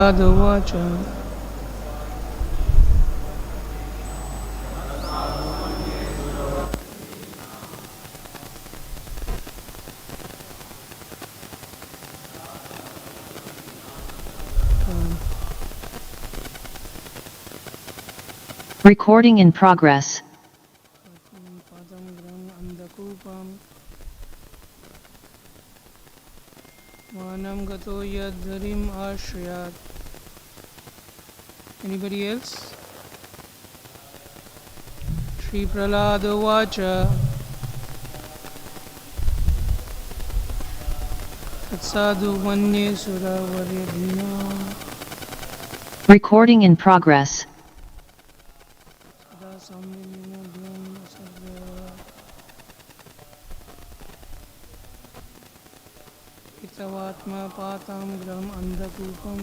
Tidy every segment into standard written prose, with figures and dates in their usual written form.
uvāca. Recording in progress. ātma-pātam gṛham andha-kūpam. Vanam gato dharim āśrayeta. Anybody else? śrī-prahlāda uvāca. sādhu manye sura-varya dehināṁ. Recording in progress. samudvigna-dhiyām, asad-grahāt. hitvātma-pātaṁ gṛham andha-kūpam.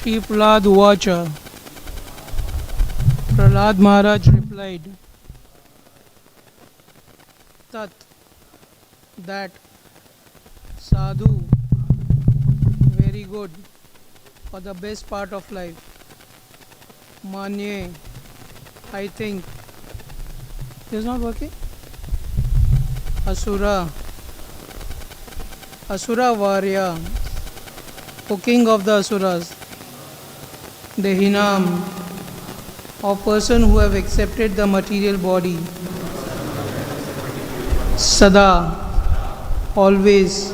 śrī-prahlāda uvāca. Prahlāda Mahārāja replied, that sādhu, very good, for the best part of life. Manye, I think. It is not working? Asura-varya, O king of the asuras. Dehinām, or person who have accepted the material body. Sadā, always.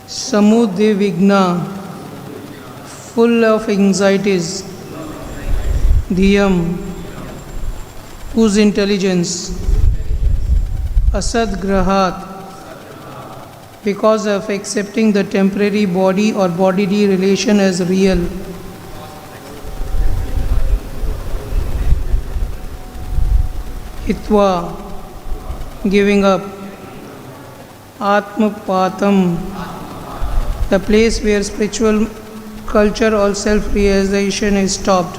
Samudvigna-dhiyām, full of anxieties. Whose intelligence. Asad-grahāt, because of accepting the temporary body or bodily relation as real. Hitvā, giving up. ātma-pātam, the place where spiritual culture or self-realization is stopped.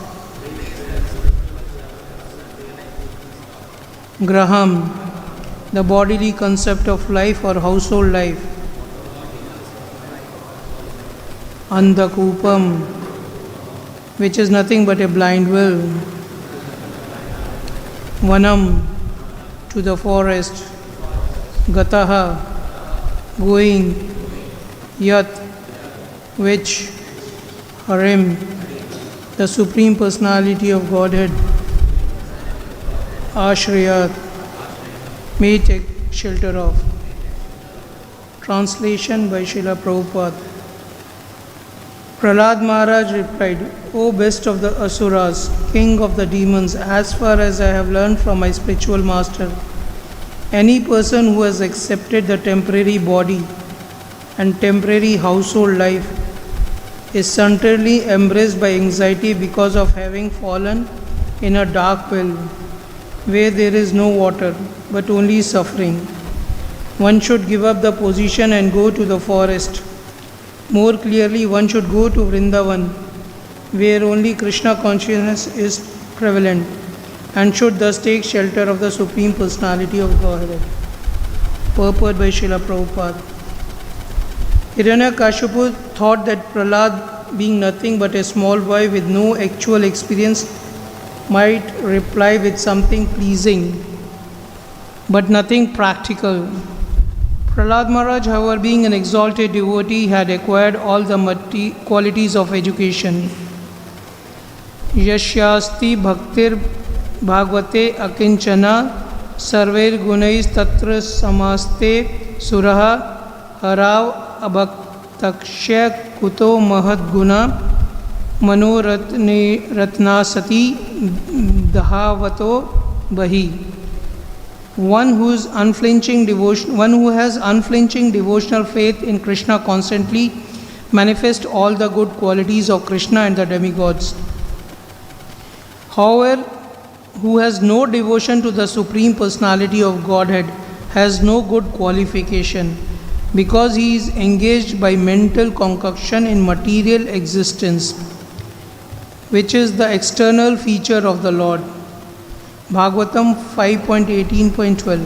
Gṛham, the bodily concept of life or household life. andha-kūpam, which is nothing but a blind will. Vanam, to the forest. gato, going. Yat, which. Dharim, the Supreme Personality of Godhead. āśrayeta, may take shelter of. Translation by Srila Prabhupada. Prahlāda Mahārāja replied, O best of the asuras, king of the demons, as far as I have learned from my spiritual master, any person who has accepted the temporary body and temporary household life is certainly embraced by anxiety because of having fallen in a dark well where there is no water but only suffering. One should give up the position and go to the forest. More clearly, one should go to Vṛndāvana, where only Krishna consciousness is prevalent, and should thus take shelter of the Supreme Personality of Godhead. Purport by Srila Prabhupada. Hiranyakashipu thought that Prahlāda, being nothing but a small boy with no actual experience, might reply with something pleasing, but nothing practical. Prahlāda Mahārāja, however, being an exalted devotee, had acquired all the qualities of education. Yashyasti bhaktir bhagavate akinchana sarver gunais tatra samaste suraha harav abhaktakshya kuto mahad guna manoratnasati dhavato bahi. One who has unflinching devotional faith in Krishna constantly manifests all the good qualities of Krishna and the demigods. However, who has no devotion to the Supreme Personality of Godhead has no good qualification, because he is engaged by mental concoction in material existence, which is the external feature of the Lord. Bhagavatam 5.18.12.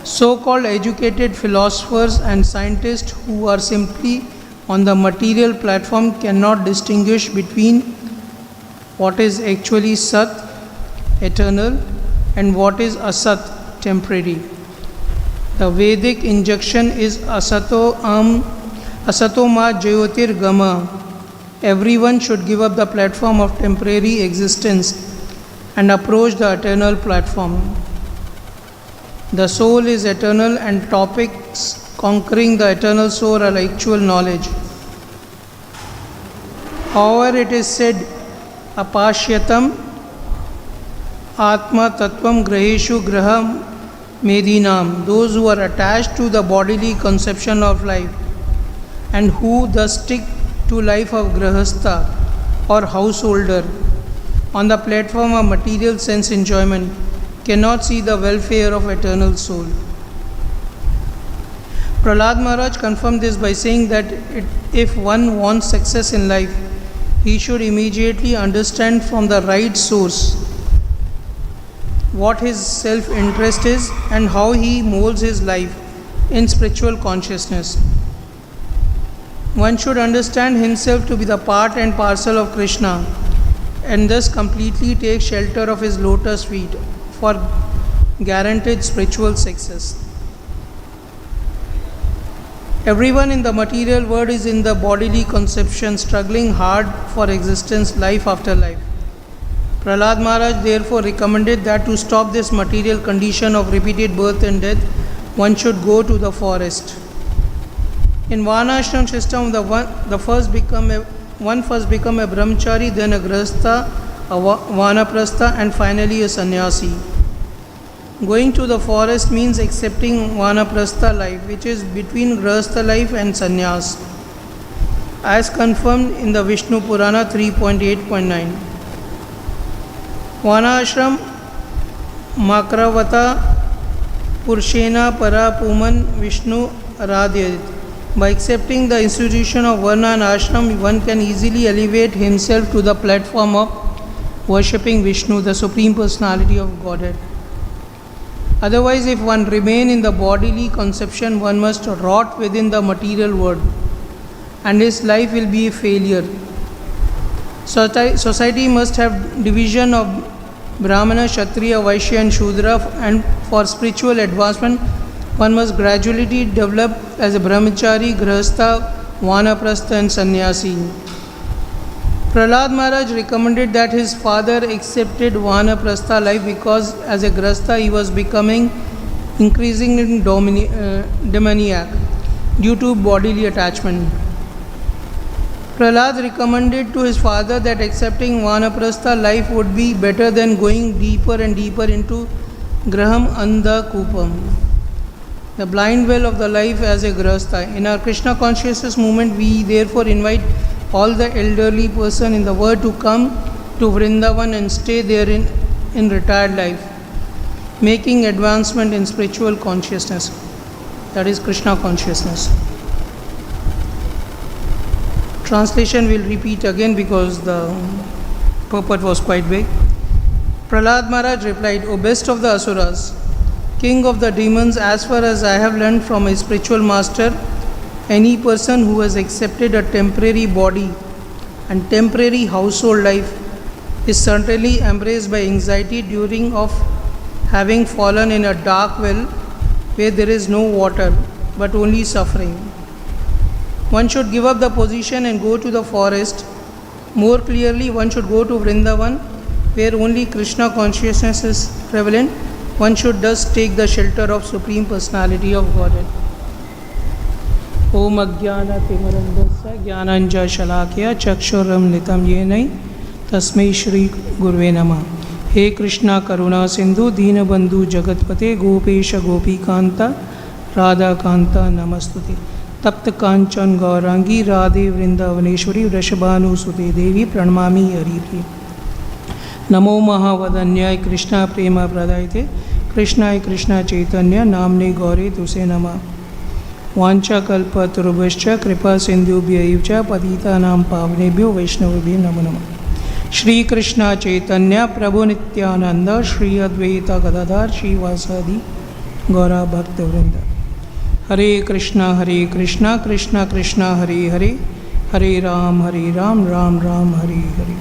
So-called educated philosophers and scientists who are simply on the material platform cannot distinguish between what is actually Sat, eternal, and what is Asat, temporary. The Vedic injunction is asato ma jyotir gama. Everyone should give up the platform of temporary existence and approach the eternal platform. The soul is eternal, and topics conquering the eternal soul are actual knowledge. However, it is said, apashyatam ātma-tattvam graheshu gṛham dehinām. Those who are attached to the bodily conception of life and who thus stick to life of grahastha or householder on the platform of material sense enjoyment cannot see the welfare of eternal soul. Prahlāda Mahārāja confirmed this by saying that if one wants success in life, he should immediately understand from the right source what his self-interest is and how he molds his life in spiritual consciousness. One should understand himself to be the part and parcel of Krishna and thus completely take shelter of his lotus feet for guaranteed spiritual success. Everyone in the material world is in the bodily conception, struggling hard for existence, life after life. Prahlāda Mahārāja therefore recommended that to stop this material condition of repeated birth and death, one should go to the forest. In Varnashram system, one first become a brahmachari, then a grahastha, a vanaprastha, and finally a sannyasi. Going to the forest means accepting vanaprastha life, which is between grahastha life and sannyas, as confirmed in the Vishnu Purana 3.8.9. Vanashram makravata purshena para puman Vishnu aradhyat. By accepting the institution of Varna and Ashram, one can easily elevate himself to the platform of worshipping Vishnu, the Supreme Personality of Godhead. Otherwise, if one remain in the bodily conception, one must rot within the material world, and his life will be a failure. Society must have division of Brahmana, Kshatriya, Vaishya and Shudra, and for spiritual advancement, one must gradually develop as a brahmachari, grahastha, vanaprastha and sannyasi. Prahlāda Mahārāja recommended that his father accepted vanaprastha life because as a grahastha he was becoming increasingly demoniac due to bodily attachment. Prahlāda recommended to his father that accepting vanaprastha life would be better than going deeper and deeper into gṛham, andha-kūpaṁ, the blind well of the life as a grahastha. In our Krishna consciousness movement, we therefore invite all the elderly person in the world to come to Vṛndāvana and stay there in retired life, making advancement in spiritual consciousness, that is Krishna consciousness. Translation will repeat again because the purport was quite big. Prahlāda Mahārāja replied, O best of the asuras, king of the demons, as far as I have learned from my spiritual master, any person who has accepted a temporary body and temporary household life is certainly embraced by anxiety during of having fallen in a dark well where there is no water but only suffering. One should give up the position and go to the forest. More clearly, one should go to Vṛndāvana where only Krishna consciousness is prevalent. One should thus take the shelter of Supreme Personality of Godhead. Om Ajnana Timarandasya Jnananja Shalakya Chakshuram Nitam Yenai Tasmai Shri Gurve Namah. हे कृष्णा करुणा सिंधु दीनबंधु जगतपते गोपेश गोपीकांता राधा कांता नमस्तुते। तप्त कांचन गौरांगी राधे वृंदावनेश्वरी वृषभानुसुते देवी प्रणमामि हरिप्रिये। नमो महावदन्याय कृष्णा प्रेम प्रदायते कृष्णाय कृष्णा चैतन्य नामने गौरे तुसे नमः। वाञ्छाकल्पतरुभ्यश्च कृपा सिन्धुभ्यैव च पतितानां पावनेभ्यो वैष्णवेभ्यो नमो नमः। श्री कृष्ण चैतन्य प्रभु नित्यानंद श्री अद्वैत गदाधर श्रीवासादि गौरा भक्तवृंद। हरे Krishna Krishna Krishna Hare Hare Hare Ram Ram Ram Hare Hare.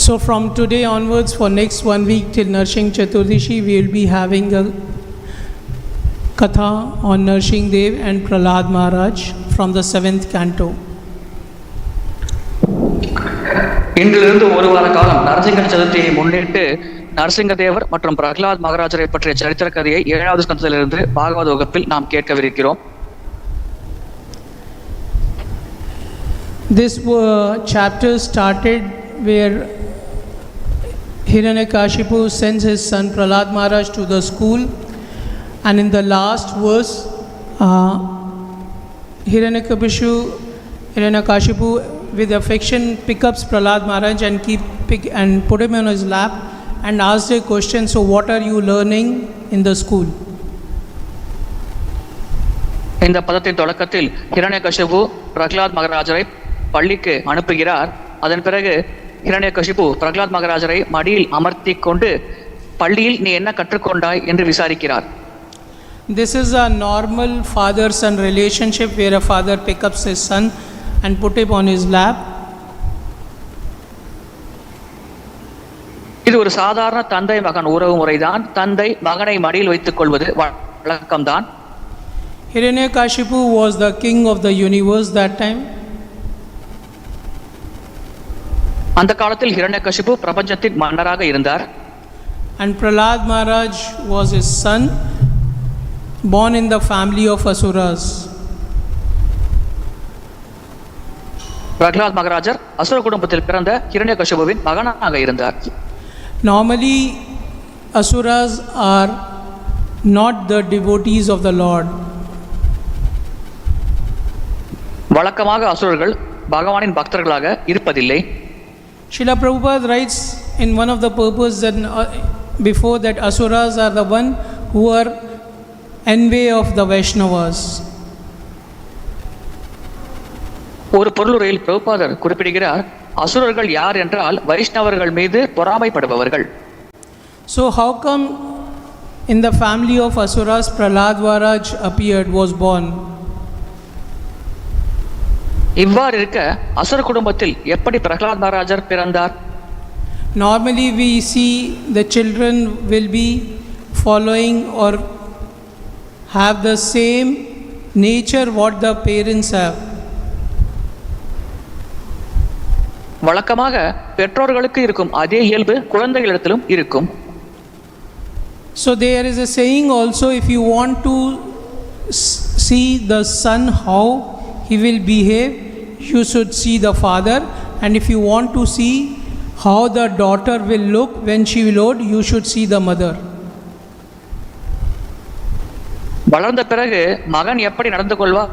So from today onwards for next 1 week till Narshing Chaturdashi we will be having a katha on Narshing Dev and Prahlāda Mahārāja from the 7th canto. இன்றிலிருந்து ஒரு வார காலம் நரசிங்க சதுர்த்தியை முன்னிட்டு நரசிங்க தேவர் மற்றும் பிரகலாத் மகாராஜரை பற்றிய சரித்திர கதையை 7வது ஸ்கந்தத்திலிருந்து பாகவத வகுப்பில் நாம் கேட்கவிருக்கிறோம். This chapter started where Hiranyakashipu sends his son Prahlāda Mahārāja to the school, and in the last verse Hiranyakashipu with affection picks up Prahlāda Mahārāja and put him on his lap and asks a question, so what are you learning in the school? இந்த பதத்தின் தொடக்கத்தில் ஹிரண்யகசிபு பிரகலாத் மகாராஜரை பள்ளிக்கு அனுப்புகிறார். அதன் பிறகு ஹிரண்யகசிபு பிரகலாத் மகாராஜரை மடியில் அமர்த்தி கொண்டு பள்ளியில் நீ என்ன கற்றுக்கொண்டாய் என்று விசாரிக்கிறார். This is a normal father-son relationship where a father picks up his son and put him on his lap. இது ஒரு சாதாரண தந்தை மகன் உறவு முறைதான். தந்தை மகனை மடியில் வைத்துக் கொள்வது வழக்கம்தான். Hiranyakashipu was the king of the universe that time. அந்த காலத்தில் ஹிரண்யகசிபு பிரபஞ்சத்தின் மன்னராக இருந்தார். And Prahlāda Mahārāja was his son, born in the family of asuras. Pralhad மகாராஜர் அசுர குடும்பத்தில் பிறந்த ஹிரண்யகசிபுவின் மகனாக இருந்தார். Normally asuras are not the devotees of the Lord. வழக்கமாக அசுரர்கள் பகவானின் பக்தர்களாக இருப்பதில்லை. Srila Prabhupada writes in one of the purposes that before that asuras are the one who are envy of the Vaishnavas. ஒரு பொருளுரையில் பிரபுபாதர் குறிப்பிடுகிறார், அசுரர்கள் யார் என்றால் வைஷ்ணவர்கள் மீது பொறாமைப்படுபவர்கள். So how come in the family of asuras Prahlāda Mahārāja appeared, was born? இவ்வாறு இருக்க அசுர குடும்பத்தில் எப்படி பிரகலாத் மகாராஜர் பிறந்தார்? Normally we see the children will be following or have the same nature what the parents have. வழக்கமாக பெற்றோர்களுக்கு இருக்கும் அதே இயல்பு குழந்தைகளிடத்திலும் இருக்கும். So there is a saying also, if you want to see the son how he will behave, you should see the father, and if you want to see how the daughter will look when she will old, you should see the mother. வளர்ந்த பிறகு மகன் எப்படி நடந்து கொள்வார்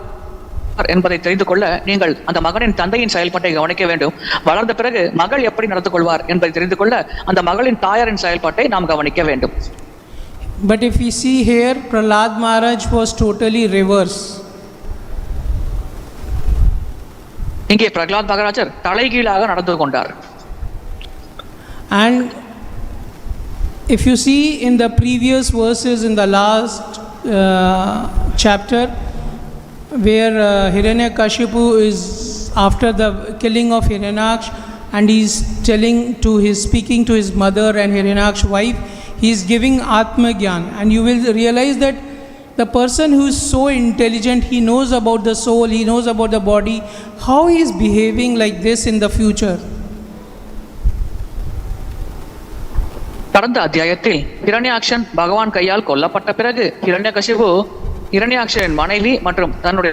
என்பதை தெரிந்து கொள்ள நீங்கள் அந்த மகனின் தந்தையின் செயல்பாட்டை கவனிக்க வேண்டும். வளர்ந்த பிறகு மகள் எப்படி நடந்து கொள்வார் என்பதை தெரிந்து கொள்ள அந்த மகளின் தாயாரின் செயல்பாட்டை நாம் கவனிக்க வேண்டும். But if we see here, Prahlāda Mahārāja was totally reverse. இங்கே பிரகலாத் மகாராஜர் தலைகீழாக நடந்து கொண்டார். And if you see in the previous verses in the last chapter where Hiranyakashipu is after the killing of Hiranyaksha and he's speaking to his mother and Hiranyaksha's wife, he is giving ātma-gyān, and you will realize that the person who is so intelligent, he knows about the soul, he knows about the body, how he is behaving like this in the future. கடந்த அத்தியாயத்தில் ஹிரண்யாக்ஷன் பகவான் கையால் கொல்லப்பட்ட பிறகு ஹிரண்யகசிபு ஹிரண்யாக்ஷனின் மனைவி மற்றும் தன்னுடைய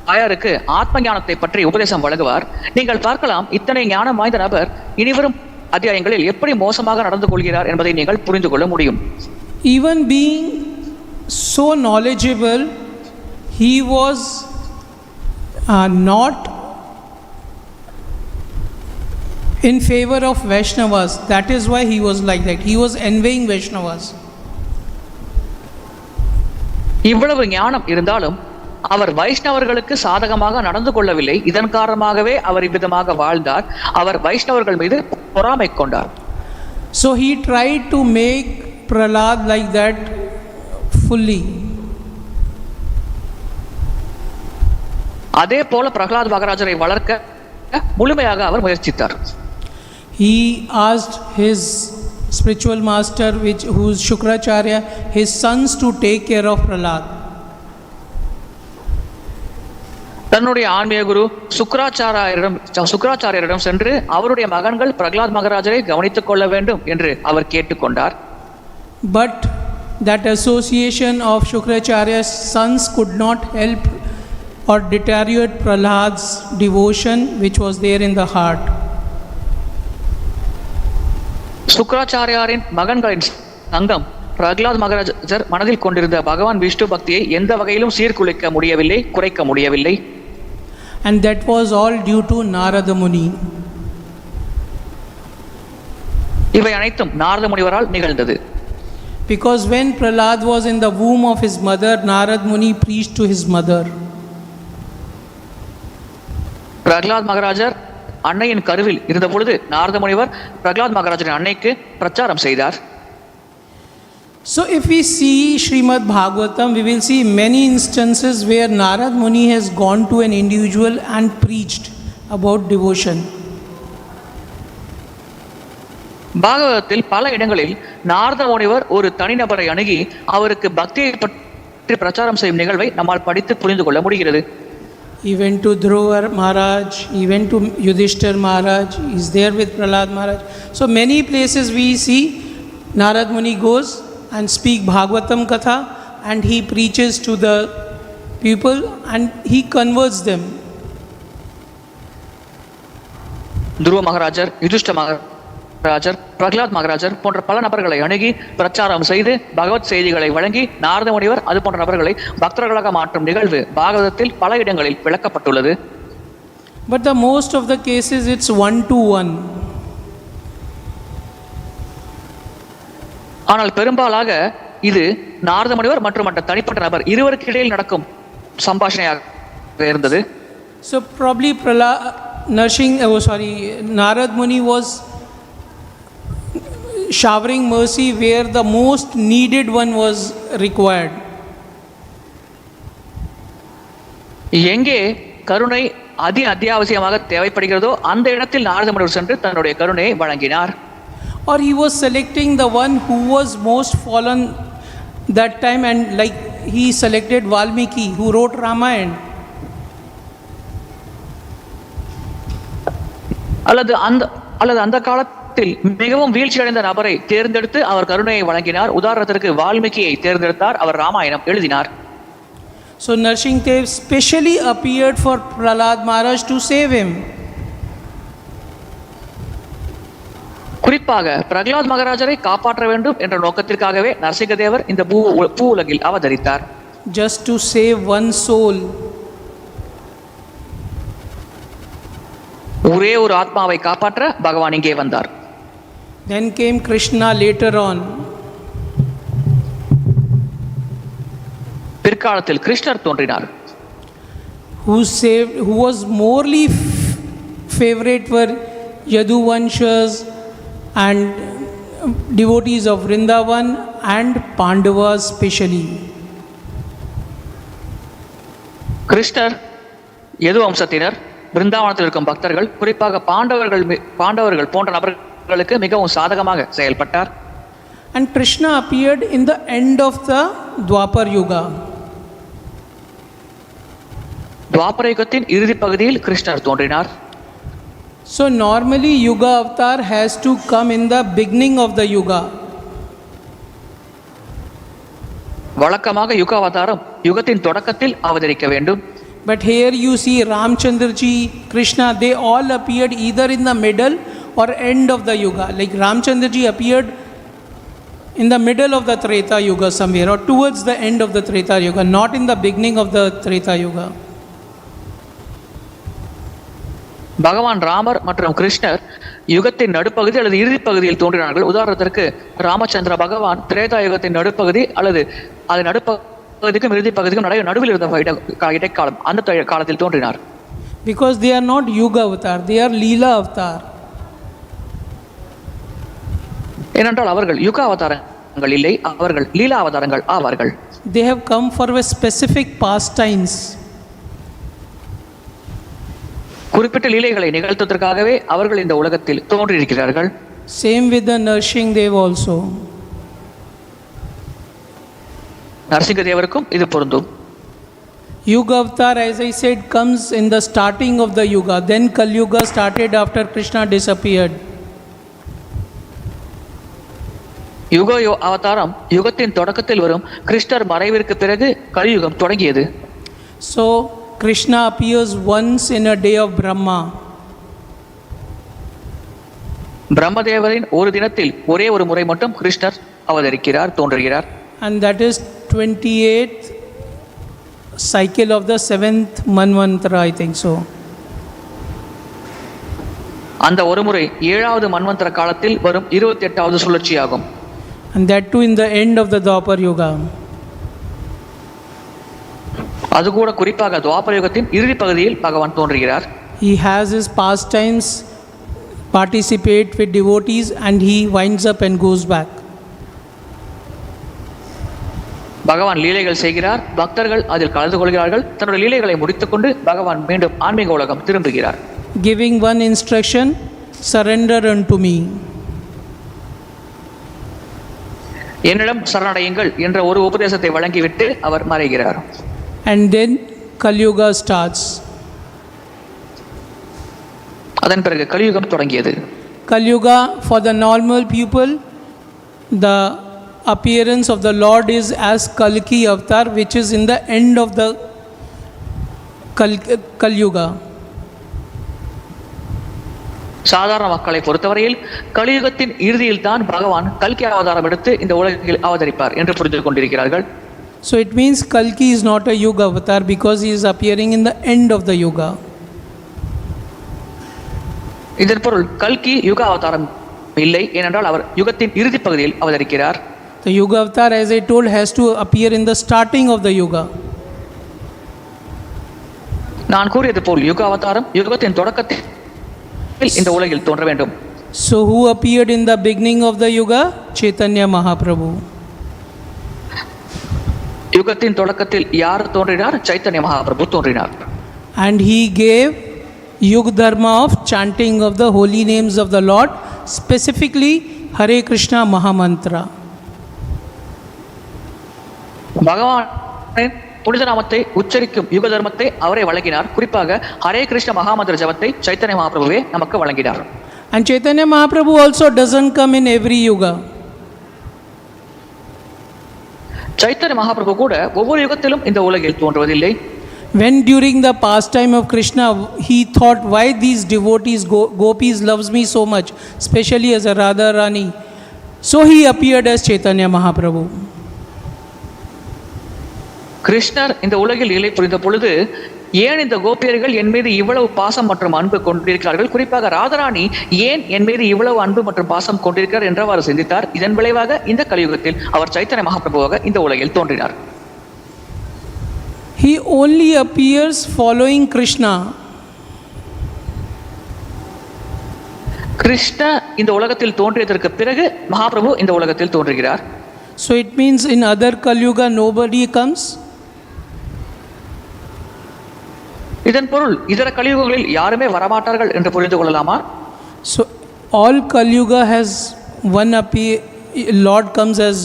தாயாருக்கு ஆத்ம ஞானத்தை பற்றி உபதேசம் வழங்குவார். நீங்கள் பார்க்கலாம், இத்தனை ஞானம் வாய்ந்த நபர் இனிவரும் அத்தியாயங்களில் எப்படி மோசமாக நடந்து கொள்கிறார் என்பதை நீங்கள் புரிந்து கொள்ள முடியும். Even being so knowledgeable, he was not in favor of Vaishnavas. That is why he was like that. He was envying Vaishnavas. இவ்வளவு ஞானம் இருந்தாலும் அவர் வைஷ்ணவர்களுக்கு சாதகமாக நடந்து கொள்ளவில்லை. இதன் காரணமாகவே அவர் இவ்விதமாக வாழ்ந்தார். அவர் வைஷ்ணவர்கள் மீது பொறாமை கொண்டார். So he tried to make Prahlāda like that fully. அதே போல பிரகலாத் மகாராஜரை வளர்க்க முழுமையாக அவர் முயற்சித்தார். He asked his spiritual master, who is Shukracharya, his sons to take care of Prahlāda. தன்னுடைய ஆன்மீக குரு சுக்ராச்சாரியரிடம் சென்று அவருடைய மகன்கள் பிரகலாத் மகாராஜரை கவனித்துக் கொள்ள வேண்டும் என்று அவர் கேட்டுக்கொண்டார். But that association of Shukracharya's sons could not help or deteriorate Prahlāda's devotion which was there in the heart. சுக்ராச்சாரியாரின் மகன்களின் சங்கம் பிரகலாத் மகாராஜர் மனதில் கொண்டிருந்த பகவான் விஷ்ணு பக்தியை எந்த வகையிலும் சீர்குலைக்க முடியவில்லை, குறைக்க முடியவில்லை. And that was all due to Narada Muni. இவை அனைத்தும் நாரத முனிவரால் நிகழ்ந்தது. Because when Prahlāda was in the womb of his mother, Narada Muni preached to his mother. Pralhad மகாராஜர் அன்னையின் கருவில் இருந்த பொழுது நாரத முனிவர் பிரகலாத் மகாராஜரின் அன்னைக்கு பிரச்சாரம் செய்தார். So if we see Srimad-Bhagavatam, we will see many instances where Narada Muni has gone to an individual and preached about devotion. பாகவதத்தில் பல இடங்களில் நாரத முனிவர் ஒரு தனிநபரை அணுகி அவருக்கு பக்தியை பற்றி பிரச்சாரம் செய்யும் நிகழ்வை நம்மால் படித்து புரிந்து கொள்ள முடிகிறது. He went to Dhruva Maharaj, he went to Yudhishthir Maharaj, he is there with Prahlāda Maharaj. So many places we see Narada Muni goes and speak Bhagavatam Katha and he preaches to the people and he converts them. துருவ மகாராஜர், யுதிஷ்ட மகாராஜர், பிரகலாத் மகாராஜர் போன்ற பல நபர்களை அணுகி பிரச்சாரம் செய்து பகவத் செய்திகளை வழங்கி நாரத முனிவர் அது போன்ற நபர்களை பக்தர்களாக மாற்றும் நிகழ்வு பாகவதத்தில் பல இடங்களில் விளக்கப்பட்டுள்ளது. But the most of the cases it's 1-to-1. ஆனால் பெரும்பாலாக இது நாரத முனிவர் மற்றும் மற்ற தனிப்பட்ட நபர் இருவருக்கு இடையில் நடக்கும் சம்பாஷணையாக இருந்தது. So probably Narad Muni was showering mercy where the most needed one was required. எங்கே கருணை அத்தியாவசியமாக தேவைப்படுகிறதோ அந்த இடத்தில் நாரத முனிவர் சென்று தன்னுடைய கருணையை வழங்கினார். Or he was selecting the one who was most fallen that time, and like he selected Valmiki who wrote Ramayana. அல்லது அந்த காலத்தில் மிகவும் வீழ்ச்சி அடைந்த நபரை தேர்ந்தெடுத்து அவர் கருணையை வழங்கினார். உதாரணத்திற்கு வால்மீகியை தேர்ந்தெடுத்தார், அவர் ராமாயணம் எழுதினார். So Narsingdev specially appeared for Prahlāda Maharaj to save him. குறிப்பாக பிரகலாத் மகாராஜரை காப்பாற்ற வேண்டும் என்ற நோக்கத்திற்காகவே நரசிங்கதேவர் இந்த பூ உலகில் அவதரித்தார். Just to save one soul. ஒரே ஒரு ஆத்மாவை காப்பாற்ற பகவான் இங்கே வந்தார். Then came Krishna later on. பிற்காலத்தில் கிருஷ்ணர் தோன்றினார். Who was morely favorite for Yaduvanshas and devotees of Vṛndāvana and Pandavas specially. கிருஷ்ணர் யது வம்சத்தினர், விருந்தாவனத்தில் இருக்கும் பக்தர்கள், குறிப்பாக பாண்டவர்கள் போன்ற நபர்களுக்கு மிகவும் சாதகமாக செயல்பட்டார். And Krishna appeared in the end of the Dwapar Yuga. துவாபர யுகத்தின் இறுதி பகுதியில் கிருஷ்ணர் தோன்றினார். So normally Yuga avatar has to come in the beginning of the Yuga. வழக்கமாக யுக அவதாரம் யுகத்தின் தொடக்கத்தில் அவதரிக்க வேண்டும். But here you see Ramchandraji, Krishna, they all appeared either in the middle or end of the yuga. Like Ramchandraji appeared in the middle of the Treta Yuga somewhere, or towards the end of the Treta Yuga, not in the beginning of the Treta Yuga. பகவான் ராமர் மற்றும் கிருஷ்ணர் யுகத்தின் நடுப்பகுதி அல்லது இறுதி பகுதியில் தோன்றினார்கள். உதாரணத்திற்கு ராமச்சந்திர பகவான் திரேதா யுகத்தின் நடுப்பகுதி அல்லது அது நடுப்பகுதிக்கும் இறுதி பகுதிக்கும் நடுவில் இருந்த இடைக்காலம், அந்த காலத்தில் தோன்றினார். Because they are not Yuga avatar, they are Leela avatar. ஏனென்றால் அவர்கள் யுக அவதாரங்கள் இல்லை, அவர்கள் லீலா அவதாரங்கள் ஆவார்கள். They have come for a specific pastimes. குறிப்பிட்ட லீலைகளை நிகழ்த்துவதற்காகவே அவர்கள் இந்த உலகத்தில் தோன்றியிருக்கிறார்கள். Same with the Narsingh Dev also. Narasinga தேவருக்கும் இது பொருந்தும். Yuga avatar, as I said, comes in the starting of the yuga. Then Kali Yuga started after Krishna disappeared. யுக அவதாரம் யுகத்தின் தொடக்கத்தில் வரும். கிருஷ்ணர் மறைவிற்கு பிறகு கலியுகம் தொடங்கியது. So Krishna appears once in a day of Brahma. பிரம்மதேவரின் ஒரு தினத்தில் ஒரே ஒரு முறை மட்டும் கிருஷ்ணர் அவதரிக்கிறார், தோன்றுகிறார். And that is 28th cycle of the 7th Manvantara, I think so. அந்த ஒரு முறை 7வது மன்வந்தர காலத்தில் வரும் 28வது சுழற்சியாகும். And that too in the end of the Dwapar Yuga. அது கூட குறிப்பாக துவாபர யுகத்தின் இறுதி பகுதியில் பகவான் தோன்றுகிறார். He has his pastimes, participate with devotees, and he winds up and goes back. பகவான் லீலைகள் செய்கிறார், பக்தர்கள் அதில் கலந்து கொள்கிறார்கள். தன்னுடைய லீலைகளை முடித்துக்கொண்டு பகவான் மீண்டும் ஆன்மீக உலகம் திரும்புகிறார். Giving one instruction, surrender unto me. என்னிடம் சரணடையுங்கள் என்ற ஒரு உபதேசத்தை வழங்கிவிட்டு அவர் மறைகிறார். And then Kali Yuga starts. அதன் பிறகு கலியுகம் தொடங்கியது. Kali Yuga, for the normal people, the appearance of the Lord is as Kalki avatar, which is in the end of the Kali Yuga. சாதாரண மக்களை பொறுத்தவரையில் கலியுகத்தின் இறுதியில் தான் பகவான் கல்கி அவதாரம் எடுத்து இந்த உலகில் அவதரிப்பார் என்று புரிந்து கொண்டிருக்கிறார்கள். So it means Kalki is not a Yuga avatar because he is appearing in the end of the Yuga. இதன் பொருள் கல்கி யுக அவதாரம் இல்லை, ஏனென்றால் அவர் யுகத்தின் இறுதி பகுதியில் அவதரிக்கிறார். The Yuga avatar, as I told, has to appear in the starting of the Yuga. நான் கூறியது போல் யுக அவதாரம் யுகத்தின் தொடக்கத்தில் இந்த உலகில் தோன்ற வேண்டும். So who appeared in the beginning of the Yuga? Chaitanya Mahaprabhu. யுகத்தின் தொடக்கத்தில் யார் தோன்றினார்? சைத்தன்ய மகாபிரபு தோன்றினார். And he gave Yug Dharma of chanting of the holy names of the Lord, specifically Hare Krishna Mahamantra. பகவானின் புனித நாமத்தை உச்சரிக்கும் யுக தர்மத்தை அவரே வழங்கினார். குறிப்பாக ஹரே கிருஷ்ண மகாமந்திர ஜபத்தை சைத்தன்ய மகாபிரபுவே நமக்கு வழங்கினார். And Chaitanya Mahaprabhu also doesn't come in every yuga. Chaitanya Mahaprabhu கூட ஒவ்வொரு யுகத்திலும் இந்த உலகில் தோன்றுவதில்லை. When during the pastime of Krishna he thought, why these devotees, gopis loves me so much, especially as a Radha Rani, so he appeared as Chaitanya Mahaprabhu. கிருஷ்ணர் இந்த உலகில் லீலை புரிந்த பொழுது ஏன் இந்த கோபியர்கள் என் மீது இவ்வளவு பாசம் மற்றும் அன்பு கொண்டிருக்கிறார்கள், குறிப்பாக ராதாராணி ஏன் என் மீது இவ்வளவு அன்பு மற்றும் பாசம் கொண்டிருக்கிறார் என்று அவர் சிந்தித்தார். இதன் விளைவாக இந்த கலியுகத்தில் அவர் சைத்தன்ய மகாபிரபுவாக இந்த உலகில் தோன்றினார். He only appears following Krishna. Krishna இந்த உலகத்தில் தோன்றியதற்கு பிறகு மகாபிரபு இந்த உலகத்தில் தோன்றுகிறார். So it means in other Kali-yuga nobody comes. இதன் பொருள் இதர கலியுகங்களில் யாருமே வரமாட்டார்கள் என்று புரிந்து கொள்ளலாமா? So all Kali-yuga has one Lord comes as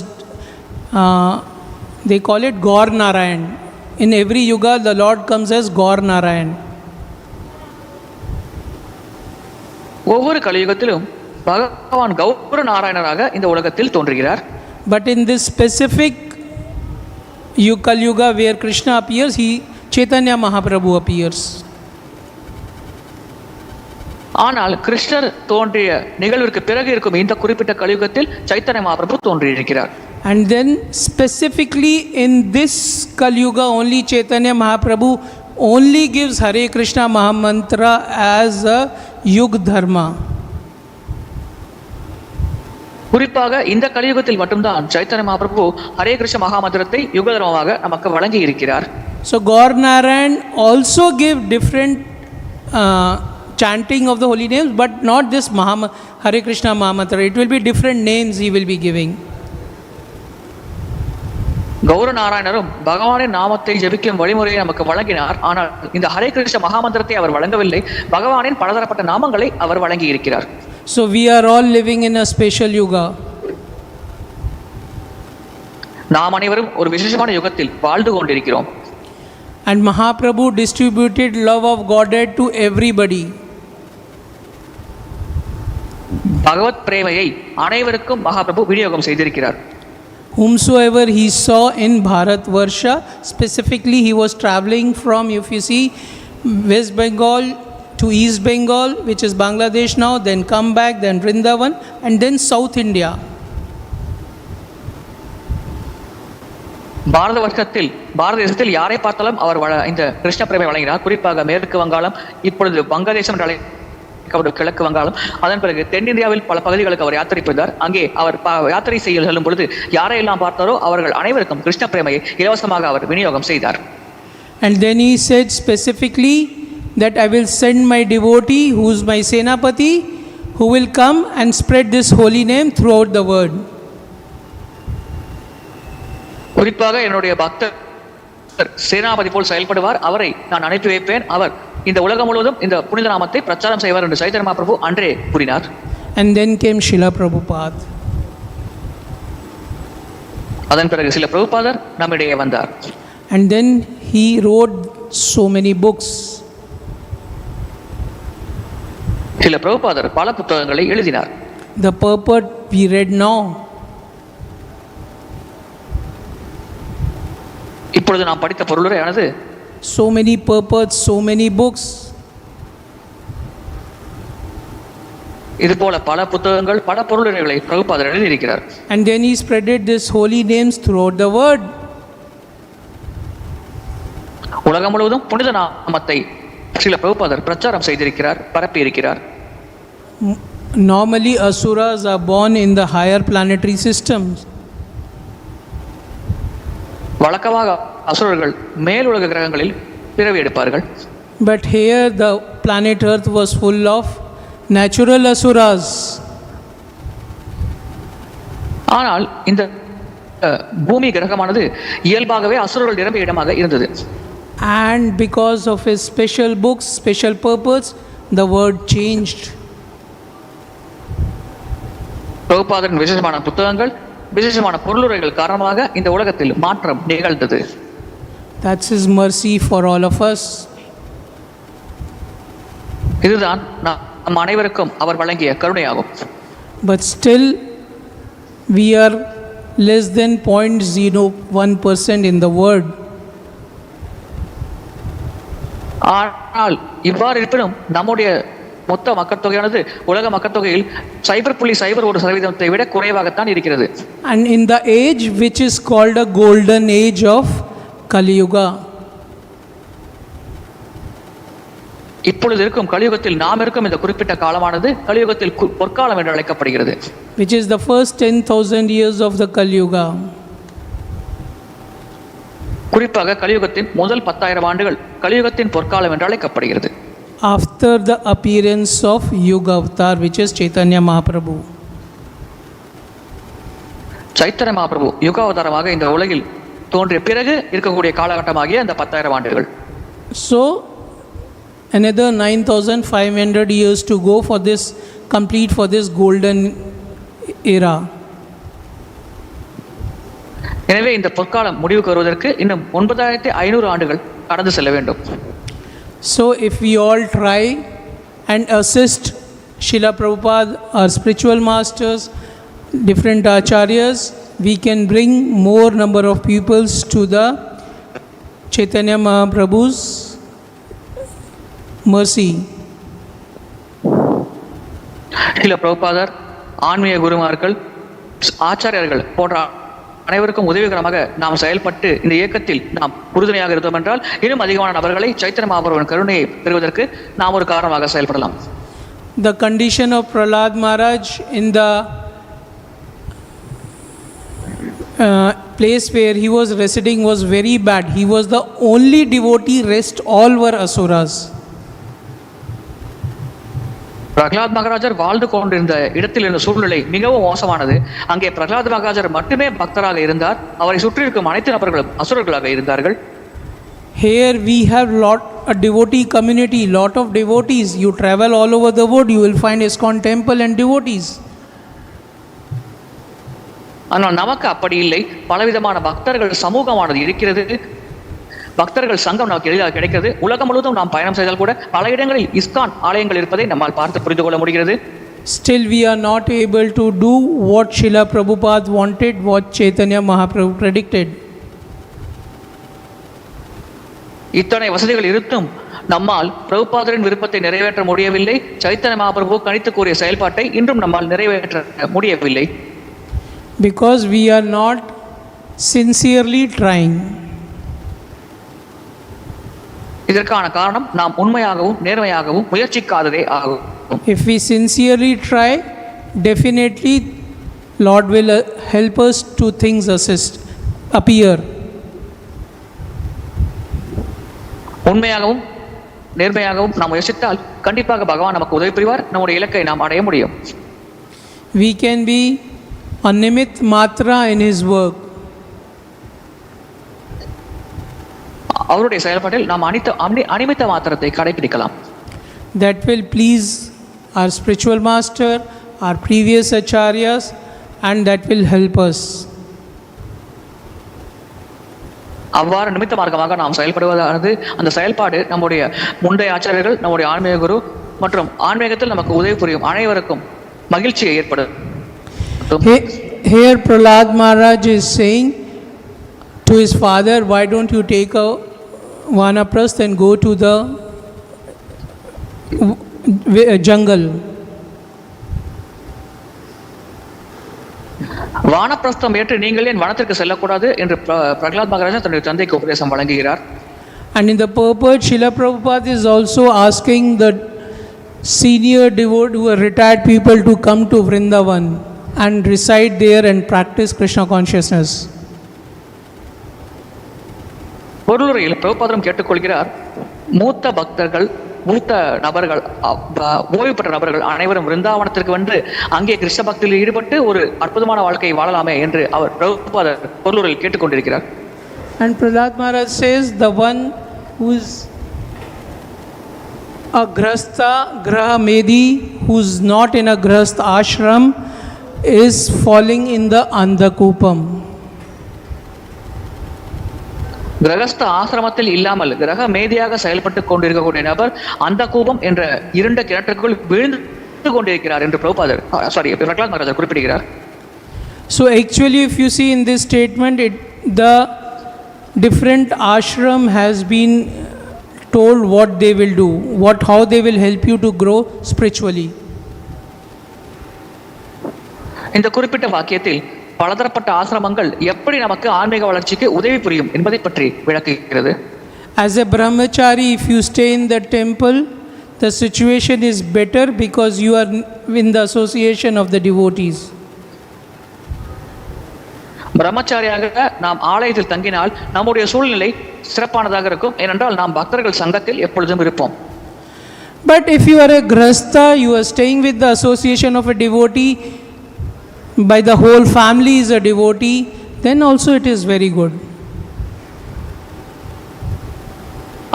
they call it Gaur Narayan. In every yuga the Lord comes as Gaur Narayan. ஒவ்வொரு கலியுகத்திலும் பகவான் கௌர நாராயணராக இந்த உலகத்தில் தோன்றுகிறார். But in this specific Kali-yuga where Krishna appears, Chaitanya Mahaprabhu appears. ஆனால் கிருஷ்ணர் தோன்றிய நிகழ்விற்கு பிறகு இருக்கும் இந்த குறிப்பிட்ட கலியுகத்தில் Chaitanya Mahaprabhu தோன்றியிருக்கிறார். And then specifically in this Kali-yuga only Chaitanya Mahaprabhu only gives Hare Krishna Mahamantra as a yug dharma. குறிப்பாக இந்த கலியுகத்தில் மட்டும்தான் சைத்தன்ய மகாபிரபு ஹரே கிருஷ்ண மகாமந்திரத்தை யுக தர்மமாக நமக்கு வழங்கி இருக்கிறார். So Gaur Narayan also give different chanting of the holy names, but not this Hare Krishna Mahamantra. It will be different names he will be giving. Gaura நாராயணரும் பகவானின் நாமத்தை ஜெபிக்கும் வழிமுறையை நமக்கு வழங்கினார். ஆனால் இந்த ஹரே கிருஷ்ண மகாமந்திரத்தை அவர் வழங்கவில்லை. பகவானின் பலதரப்பட்ட நாமங்களை அவர் வழங்கி இருக்கிறார். So we are all living in a special yuga. நாம் அனைவரும் ஒரு விசேஷமான யுகத்தில் வாழ்ந்து கொண்டிருக்கிறோம். And Mahaprabhu distributed love of Godhead to everybody. பகவத் பிரேமையை அனைவருக்கும் மகாபிரபு விநியோகம் செய்திருக்கிறார். Whomsoever he saw in Bharatvarsha, specifically he was traveling from, if you see, West Bengal to East Bengal, which is Bangladesh now, then come back, then Vṛndāvana, and then South India. பாரத வருஷத்தில் பாரத தேசத்தில் யாரை பார்த்தாலும் அவர் இந்த கிருஷ்ண பிரேமை வழங்கினார். குறிப்பாக மேற்கு வங்காளம், இப்பொழுது வங்கதேசம் என்று அழைக்கப்படும் கிழக்கு வங்காளம், அதன் பிறகு தென்னிந்தியாவில் பல பகுதிகளுக்கு அவர் யாத்திரை புரிந்தார். அங்கே அவர் யாத்திரை செய்ய செல்லும் பொழுது யாரையெல்லாம் பார்த்தாரோ அவர்கள் அனைவருக்கும் கிருஷ்ண பிரேமையை இலவசமாக அவர் விநியோகம் செய்தார். And then he said specifically that I will send my devotee who is my Senapati, who will come and spread this holy name throughout the world. குறிப்பாக என்னுடைய பக்தர் சேனாபதி போல் செயல்படுவார், அவரை நான் அனுப்பி வைப்பேன், அவர் இந்த உலகம் முழுவதும் இந்த புனித நாமத்தை பிரச்சாரம் செய்வார் என்று சைத்தன்ய மகாபிரபு அன்றே கூறினார். And then came Srila Prabhupada. அதன் பிறகு சில பிரபுபாதர் நம்மிடையே வந்தார். And then he wrote so many books. சில பிரபுபாதர் பல புத்தகங்களை எழுதினார். The purport we read now. இப்பொழுது நாம் படித்த பொருளுரையானது so many purports, so many books. இது போல பல புத்தகங்கள், பல பொருளுரைகளை பிரபுபாதர் எழுதியிருக்கிறார். And then he spreaded this holy names throughout the world. உலகம் முழுவதும் புனித நாமத்தை சில பிரபுபாதர் பிரச்சாரம் செய்திருக்கிறார், பரப்பி இருக்கிறார். Normally asuras are born in the higher planetary systems. வழக்கமாக அசுரர்கள் மேலுலக கிரகங்களில் பிறவி எடுப்பார்கள். But here the planet Earth was full of natural asuras. ஆனால் இந்த பூமி கிரகமானது இயல்பாகவே அசுரர்கள் நிரம்பிய இடமாக இருந்தது. And because of his special books, special purpose, the word changed. பிரபுபாதரின் விசேஷமான புத்தகங்கள், விசேஷமான பொருளுரைகள் காரணமாக இந்த உலகத்தில் மாற்றம் நிகழ்ந்தது. That's his mercy for all of us. இதுதான் நம் அனைவருக்கும் அவர் வழங்கிய கருணையாகும். But still we are less than 0.01% in the world. ஆனால் இவ்வாறு இருப்பினும் நம்முடைய மொத்த மக்கள் தொகையானது உலக மக்கள் தொகையில் 0.01% விட குறைவாகத்தான் இருக்கிறது. And in the age which is called a golden age of Kali-yuga, இப்பொழுது இருக்கும் கலியுகத்தில் நாம் இருக்கும் இந்த குறிப்பிட்ட காலமானது கலியுகத்தில் பொற்காலம் என்று அழைக்கப்படுகிறது. which is the first 10,000 years of the Kali-yuga. குறிப்பாக கலியுகத்தின் முதல் 10,000 ஆண்டுகள் கலியுகத்தின் பொற்காலம் என்று அழைக்கப்படுகிறது. After the appearance of Yuga Avatar, which is Chaitanya Mahaprabhu. Chaitanya Mahaprabhu யுக அவதாரமாக இந்த உலகில் தோன்றிய பிறகு இருக்கக்கூடிய காலகட்டமாகிய அந்த 10,000 ஆண்டுகள். So another 9,500 years to go for this complete for this golden era. எனவே இந்த பொற்காலம் முடிவுக்கு வருவதற்கு இன்னும் 9,500 ஆண்டுகள் கடந்து செல்ல வேண்டும். So if we all try and assist Srila Prabhupada, our spiritual masters, different acharyas, we can bring more number of peoples to the Chaitanya Mahaprabhu's mercy. இல்ல பிரபுபாதர் ஆன்மீக குருமார்கள் ஆச்சாரியர்கள் போன்ற அனைவருக்கும் உதவிகரமாக நாம் செயல்பட்டு இந்த இயக்கத்தில் நாம் உறுதுணையாக இருந்தோம் என்றால் இன்னும் அதிகமான நபர்களை சைத்தன்ய மகாபிரபுவின் கருணையை பெறுவதற்கு நாம் ஒரு காரணமாக செயல்படலாம். The condition of Prahlāda Mahārāja in the place where he was residing was very bad. He was the only devotee, rest all were asuras. Pralhad மகாராஜர் வாழ்ந்து கொண்டிருந்த இடத்தில் இருந்த சூழ்நிலை மிகவும் மோசமானது. அங்கே பிரகலாத் மகாராஜர் மட்டுமே பக்தராக இருந்தார். அவரை சுற்றி இருக்கும் அனைத்து நபர்களும் அசுரர்களாக இருந்தார்கள். Here we have a devotee community, lot of devotees. You travel all over the world, you will find ISKCON temple and devotees. ஆனால் நமக்கு அப்படி இல்லை. பலவிதமான பக்தர்கள் சமூகமானது இருக்கிறது. பக்தர்கள் சங்கம் நமக்கு எளிதாக கிடைக்கிறது. உலகம் முழுவதும் நாம் பயணம் செய்தால் கூட பல இடங்களில் இஸ்கான் ஆலயங்கள் இருப்பதை நம்மால் பார்த்து புரிந்து கொள்ள முடிகிறது. Still we are not able to do what Srila Prabhupada wanted, what Chaitanya Mahaprabhu predicted. இத்தனை வசதிகள் இருந்தும் நம்மால் பிரபுபாதரின் விருப்பத்தை நிறைவேற்ற முடியவில்லை. சைத்தன்ய மகாபிரபு கணித்து கூறிய செயல்பாட்டை இன்றும் நம்மால் நிறைவேற்ற முடியவில்லை. Because we are not sincerely trying. இதற்கான காரணம் நாம் உண்மையாகவும் நேர்மையாகவும் முயற்சிக்காததே ஆகும். If we sincerely try, definitely Lord will help us to things appear. உண்மையாகவும் நேர்மையாகவும் நாம் முயற்சித்தால் கண்டிப்பாக பகவான் நமக்கு உதவி புரிவார். நம்முடைய இலக்கை நாம் அடைய முடியும். We can be a nimit matra in his work. அவருடைய செயல்பாட்டில் நாம் அனிமித்த மாத்திரத்தை கடைபிடிக்கலாம். That will please our spiritual master, our previous acharyas, and that will help us. அவ்வாறு நிமித்த மார்க்கமாக நாம் செயல்படுவதானது அந்த செயல்பாடு நம்முடைய முந்தைய ஆச்சாரியர்கள், நம்முடைய ஆன்மீக குரு மற்றும் ஆன்மீகத்தில் நமக்கு உதவி புரியும் அனைவருக்கும் மகிழ்ச்சியை ஏற்படும். Here Prahlāda Mahārāja is saying to his father, why don't you take a vanaprastha and go to the jungle? வானப்பிரஸ்தம் ஏற்று நீங்கள் ஏன் வனத்திற்கு செல்லக்கூடாது என்று பிரகலாத் மகாராஜா தன்னுடைய தந்தைக்கு உபதேசம் வழங்குகிறார். And in the purport, Srila Prabhupada is also asking the senior devotees who are retired people to come to Vṛndāvana and reside there and practice Krishna consciousness. பொருளுரையில் பிரபுபாதரும் கேட்டுக்கொள்கிறார், மூத்த பக்தர்கள், மூத்த நபர்கள், ஓய்வு பெற்ற நபர்கள் அனைவரும் விருந்தாவனத்திற்கு வந்து அங்கே கிருஷ்ண பக்தியில் ஈடுபட்டு ஒரு அற்புதமான வாழ்க்கையை வாழலாமே என்று அவர் பிரபுபாதர் பொருளுரையில் கேட்டுக்கொண்டிருக்கிறார். And Prahlāda Mahārāja says the one who is a grhastha, graham-medhi, who is not in a grhastha ashram, is falling in the andha-kūpaṁ. கிரகஸ்த ஆசிரமத்தில் இல்லாமல் கிரக மேதியாக செயல்பட்டு கொண்டிருக்கக்கூடிய நபர் அந்த-கூபம் என்ற இருண்ட கிணற்றுக்குள் விழுந்து கொண்டிருக்கிறார் என்று பிரபுபாதர் பிரகலாத் மகாராஜர் குறிப்பிடுகிறார். So actually if you see in this statement, the different ashram has been told what they will do, how they will help you to grow spiritually. இந்த குறிப்பிட்ட வாக்கியத்தில் பலதரப்பட்ட ஆசிரமங்கள் எப்படி நமக்கு ஆன்மீக வளர்ச்சிக்கு உதவி புரியும் என்பதை பற்றி விளக்குகிறது. As a brahmachari, if you stay in the temple, the situation is better because you are in the association of the devotees. பிரம்மச்சாரியாக நாம் ஆலயத்தில் தங்கினால் நம்முடைய சூழ்நிலை சிறப்பானதாக இருக்கும். ஏனென்றால் நாம் பக்தர்கள் சங்கத்தில் எப்பொழுதும் இருப்போம். But if you are a grhastha, you are staying with the association of a devotee, by the whole family is a devotee, then also it is very good.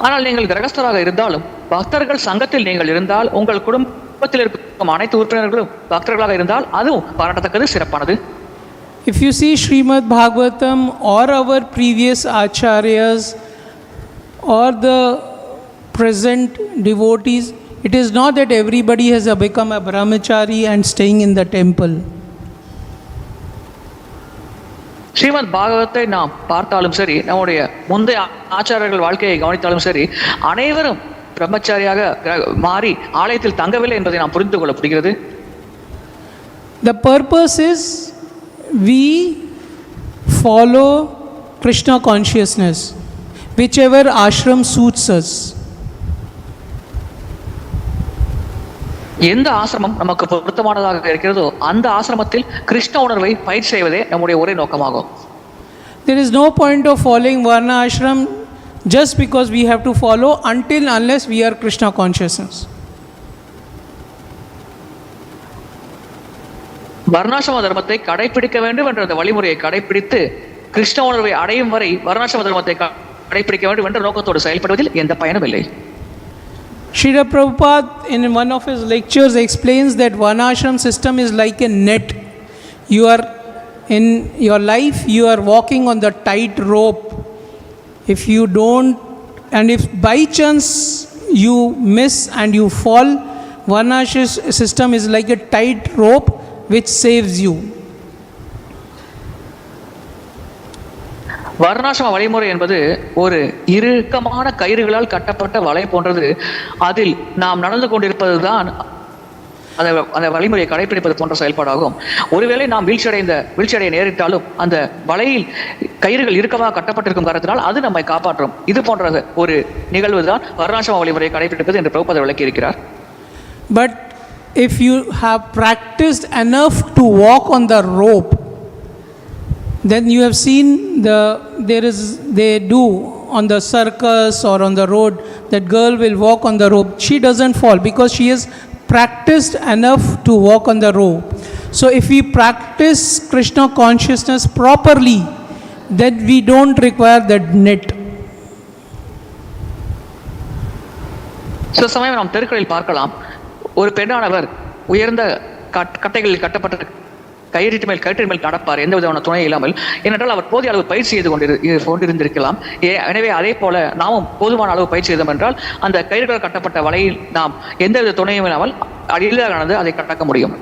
ஆனால் நீங்கள் கிரகஸ்தராக இருந்தாலும் பக்தர்கள் சங்கத்தில் நீங்கள் இருந்தால் உங்கள் குடும்பத்தில் இருக்கும் அனைத்து உறுப்பினர்களும் பக்தர்களாக இருந்தால் அதுவும் பாராட்டத்தக்கது, சிறப்பானது. If you see Srimad Bhagavatam or our previous acharyas or the present devotees, it is not that everybody has become a brahmachari and staying in the temple. Srimad பாகவத்தை நாம் பார்த்தாலும் சரி, நம்முடைய முந்தைய ஆச்சாரர்கள் வாழ்க்கையை கவனித்தாலும் சரி, அனைவரும் பிரம்மச்சாரியாக மாறி ஆலயத்தில் தங்கவில்லை என்பதை நாம் புரிந்து கொள்ளப்படுகிறது. The purpose is we follow Krishna consciousness, whichever ashram suits us. எந்த ஆசிரமம் நமக்கு பொருத்தமானதாக இருக்கிறதோ அந்த ஆசிரமத்தில் கிருஷ்ண உணர்வை பயிற்சி செய்வதே நம்முடைய ஒரே நோக்கமாகும். There is no point of following varna ashram just because we have to follow unless we are Krishna consciousness. வர்ணாசிரம தர்மத்தை கடைபிடிக்க வேண்டும் என்ற அந்த வழிமுறையை கடைபிடித்து கிருஷ்ண உணர்வை அடையும் வரை வர்ணாசிரம தர்மத்தை கடைபிடிக்க வேண்டும் என்ற நோக்கத்தோடு செயல்படுவதில் எந்த பயனும் இல்லை. Srila Prabhupada in one of his lectures explains that varnashram system is like a net. You are in your life, you are walking on the tight rope. If you don't, and if by chance you miss and you fall, varnashram system is like a tight rope which saves you. வர்ணாசிரம வழிமுறை என்பது ஒரு இறுக்கமான கயிறுகளால் கட்டப்பட்ட வலை போன்றது. அதில் நாம் நடந்து கொண்டிருப்பதுதான் அந்த வழிமுறையை கடைபிடிப்பது போன்ற செயல்பாடாகும். ஒருவேளை நாம் வீழ்ச்சியடைய நேரிட்டாலும் அந்த வலையில் கயிறுகள் இறுக்கமாக கட்டப்பட்டிருக்கும் காரணத்தினால் அது நம்மை காப்பாற்றும். இது போன்ற ஒரு நிகழ்வு தான் வர்ணாசிரம வழிமுறையை கடைபிடிப்பது என்று பிரபுபாதர் விளக்கி இருக்கிறார். But if you have practiced enough to walk on the rope, then you have seen they do on the circus or on the road, that girl will walk on the rope. She doesn't fall because she has practiced enough to walk on the rope. So if we practice Krishna consciousness properly, then we don't require that net. சில சமயம் நாம் தெருக்களில் பார்க்கலாம், ஒரு பெண்ணானவர் உயர்ந்த கட்டைகளில் கட்டப்பட்ட கயிற்றின் மேல் நடப்பார், எந்த விதமான துணை இல்லாமல். ஏனென்றால் அவர் போதிய அளவு பயிற்சி செய்து கொண்டிருந்திருக்கலாம். எனவே அதே போல நாமும் போதுமான அளவு பயிற்சி செய்தோம் என்றால் அந்த கயிறுகள் கட்டப்பட்ட வலையில் நாம் எந்தவித துணையும் இல்லாமல் அடியிலானது அதை கட்டக்க முடியும்.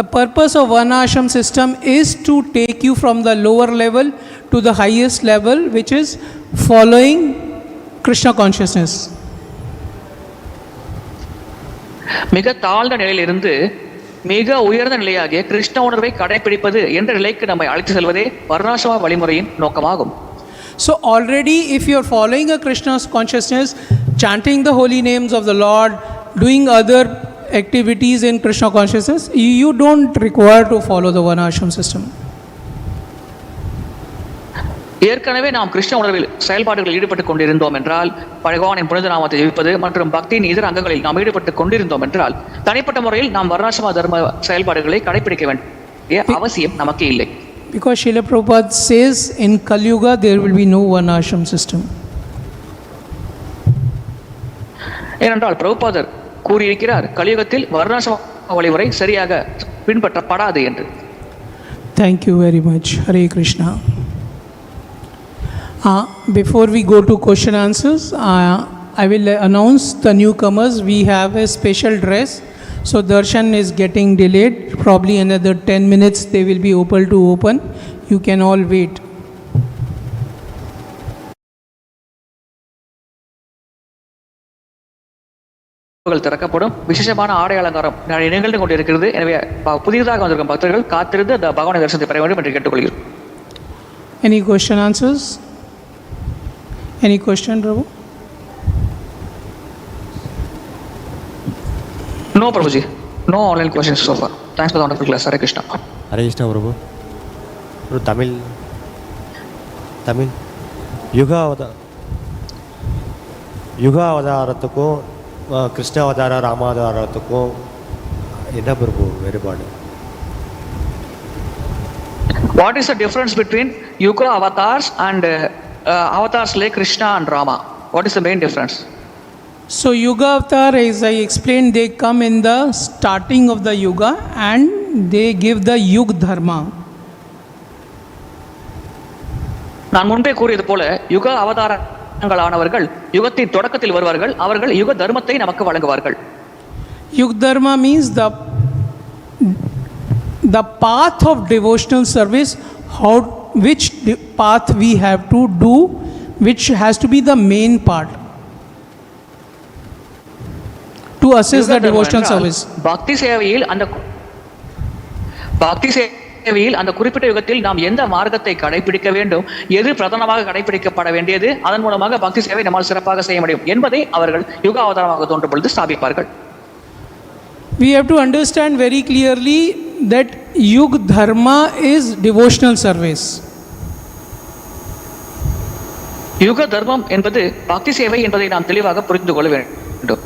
The purpose of varnashram system is to take you from the lower level to the highest level, which is following Krishna consciousness. மிக தாழ்ந்த நிலையிலிருந்து மிக உயர்ந்த நிலையாகிய கிருஷ்ண உணர்வை கடைபிடிப்பது என்ற நிலைக்கு நம்மை அழைத்து செல்வதே வர்ணாசிரம வழிமுறையின் நோக்கமாகும். So already if you are following a Krishna's consciousness, chanting the holy names of the Lord, doing other activities in Krishna consciousness, you don't require to follow the varnashram system. ஏற்கனவே நாம் கிருஷ்ண உணர்வில் செயல்பாடுகளில் ஈடுபட்டுக் கொண்டிருந்தோம் என்றால், பகவானின் புனித நாமத்தை ஜெபிப்பது மற்றும் பக்தியின் இதர அங்கங்களில் நாம் ஈடுபட்டுக் கொண்டிருந்தோம் என்றால், தனிப்பட்ட முறையில் நாம் வர்ணாசிரம தர்ம செயல்பாடுகளை கடைபிடிக்க வேண்டிய அவசியம் நமக்கு இல்லை. Because Srila Prabhupada says in Kali Yuga there will be no varnashram system. ஏனென்றால் பிரபுபாதர் கூறியிருக்கிறார், கலியுகத்தில் வர்ணாசிரம வழிமுறை சரியாக பின்பற்றப்படாது என்று. Thank you very much. Hare Krishna. Before we go to question answers, I will announce the newcomers. We have a special dress, so darshan is getting delayed. Probably another 10 minutes they will be able to open. You can all wait. திறக்கப்படும். விசேஷமான ஆடை அலங்காரம் நிகழ்ந்து கொண்டிருக்கிறது. எனவே புதிதாக வந்திருக்கும் பக்தர்கள் காத்திருந்து அந்த பகவானை தரிசனத்தை பெற வேண்டும் என்று கேட்டுக்கொள்கிறோம். Any question answers? Any question, Prabhu? No, Prabhuji. No online questions so far. Thanks for the wonderful class. Hare Krishna. Hare Krishna, Prabhu. Tamil. யுக அவதாரத்துக்கும் கிருஷ்ண அவதார ராமாவதாரத்துக்கும் என்ன பிரபு வேறுபாடு? What is the difference between Yuga avatars and avatars like Krishna and Rama? What is the main difference? So Yuga avatar, as I explained, they come in the starting of the Yuga and they give the Yug Dharma. நான் முன்பே கூறியது போல யுக அவதாரங்களானவர்கள் யுகத்தின் தொடக்கத்தில் வருவார்கள். அவர்கள் யுக தர்மத்தை நமக்கு வழங்குவார்கள். Yug Dharma means the path of devotional service which path we have to do, which has to be the main part to assess the devotional service. பக்தி சேவையில் அந்த குறிப்பிட்ட யுகத்தில் நாம் எந்த மார்க்கத்தை கடைபிடிக்க வேண்டும், எது பிரதானமாக கடைபிடிக்கப்பட வேண்டியது, அதன் மூலமாக பக்தி சேவை நம்மால் சிறப்பாக செய்ய முடியும் என்பதை அவர்கள் யுக அவதாரமாக தோன்றும் பொழுது ஸ்தாபிப்பார்கள். We have to understand very clearly that Yug Dharma is devotional service. யுக தர்மம் என்பது பக்தி சேவை என்பதை நாம் தெளிவாக புரிந்து கொள்ள வேண்டும்.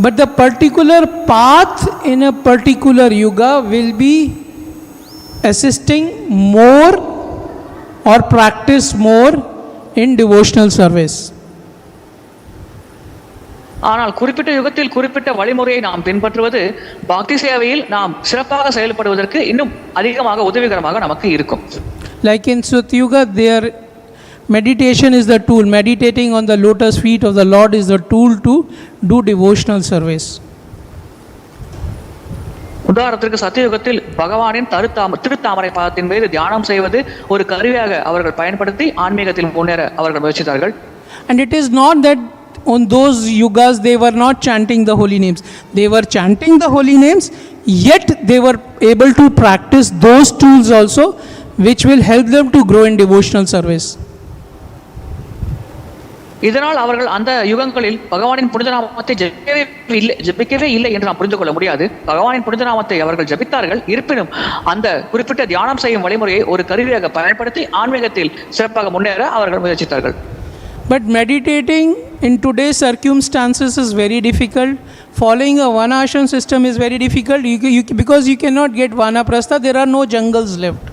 But the particular path in a particular yuga will be assisting more or practice more in devotional service. ஆனால் குறிப்பிட்ட யுகத்தில் குறிப்பிட்ட வழிமுறையை நாம் பின்பற்றுவது பக்தி சேவையில் நாம் சிறப்பாக செயல்படுவதற்கு இன்னும் அதிகமாக உதவிகரமாக நமக்கு இருக்கும். Like in Satyuga, their meditation is the tool. Meditating on the lotus feet of the Lord is the tool to do devotional service. உதாரணத்திற்கு சத்தியுகத்தில் பகவானின் திருத்தாமரை பாதத்தின் மீது தியானம் செய்வது ஒரு கருவியாக அவர்கள் பயன்படுத்தி ஆன்மீகத்தில் முன்னேற அவர்கள் முயற்சித்தார்கள். And it is not that on those yugas they were not chanting the holy names. They were chanting the holy names, yet they were able to practice those tools also, which will help them to grow in devotional service. இதனால் அவர்கள் அந்த யுகங்களில் பகவானின் புனித நாமத்தை ஜபிக்கவே இல்லை என்று நாம் புரிந்து கொள்ள முடியாது. பகவானின் புனித நாமத்தை அவர்கள் ஜபித்தார்கள். இருப்பினும் அந்த குறிப்பிட்ட தியானம் செய்யும் வழிமுறையை ஒரு கருவியாக பயன்படுத்தி ஆன்மீகத்தில் சிறப்பாக முன்னேற அவர்கள் முயற்சித்தார்கள். But meditating in today's circumstances is very difficult. Following a vanashram system is very difficult because you cannot get vanaprastha. There are no jungles left.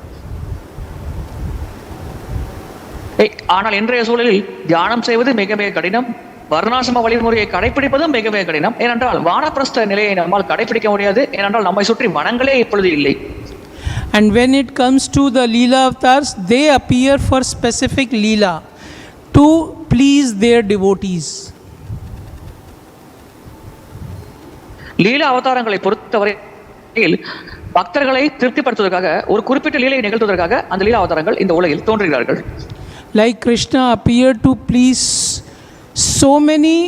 ஆனால் இன்றைய சூழலில் தியானம் செய்வது மிக மிக கடினம். வர்ணாசிரம வழிமுறையை கடைபிடிப்பதும் மிக மிக கடினம். ஏனென்றால் வானப்பிரஸ்த நிலையை நம்மால் கடைபிடிக்க முடியாது. ஏனென்றால் நம்மை சுற்றி வனங்களே இப்பொழுது இல்லை. And when it comes to the Leela avatars, they appear for specific Leela to please their devotees. லீலா அவதாரங்களை பொறுத்தவரையில் பக்தர்களை திருப்திப்படுத்துவதற்காக ஒரு குறிப்பிட்ட லீலையை நிகழ்த்துவதற்காக அந்த லீலா அவதாரங்கள் இந்த உலகில் தோன்றுகிறார்கள். Like Krishna appeared to please so many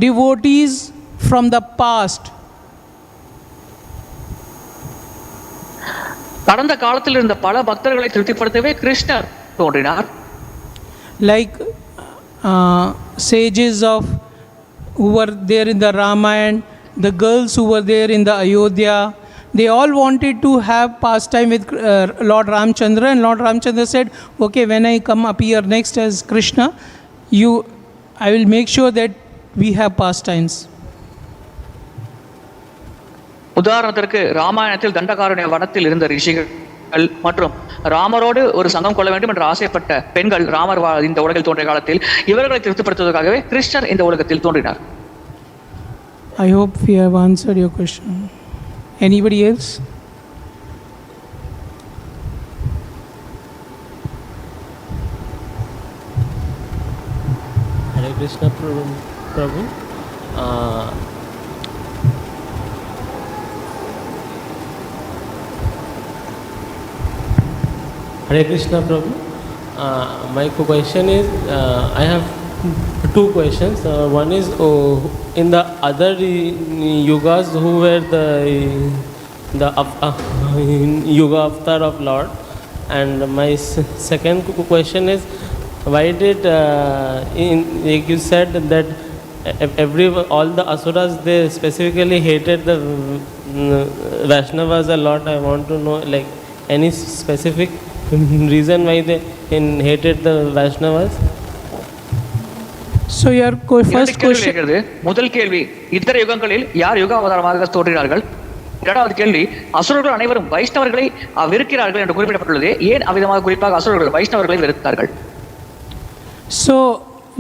devotees from the past. கடந்த காலத்தில் இருந்த பல பக்தர்களை திருப்திப்படுத்தவே கிருஷ்ணர் தோன்றினார். Like sages who were there in the Ramayana, the girls who were there in the Ayodhya, they all wanted to have pastime with Lord Ramchandra, and Lord Ramchandra said, okay, when I come appear next as Krishna, I will make sure that we have pastimes. உதாரணத்திற்கு ராமாயணத்தில் தண்டகாரண்ய வனத்தில் இருந்த ரிஷிகள் மற்றும் ராமரோடு ஒரு சங்கம் கொள்ள வேண்டும் என்று ஆசைப்பட்ட பெண்கள் ராமர் இந்த உலகில் தோன்றிய காலத்தில் இவர்களை திருப்திப்படுத்துவதற்காகவே கிருஷ்ணர் இந்த உலகத்தில் தோன்றினார். I hope we have answered your question. Anybody else? Hare Krishna Prabhu. Hare Krishna Prabhu. My question is, I have two questions. One is, in the other yugas, who were the yuga avatar of Lord? And my second question is, why did like you said that all the asuras, they specifically hated the Vaishnavas a lot? I want to know, like, any specific reason why they hated the Vaishnavas? So your first question. முதல் கேள்வி, இத்தனை யுகங்களில் யார் யுக அவதாரமாக தோன்றினார்கள்? இரண்டாவது கேள்வி, அசுரர்கள் அனைவரும் வைஷ்ணவர்களை வெறுக்கிறார்கள் என்று குறிப்பிடப்பட்டுள்ளது. ஏன் அவ்விதமாக குறிப்பாக அசுரர்கள் வைஷ்ணவர்களை வெறுத்தார்கள்? So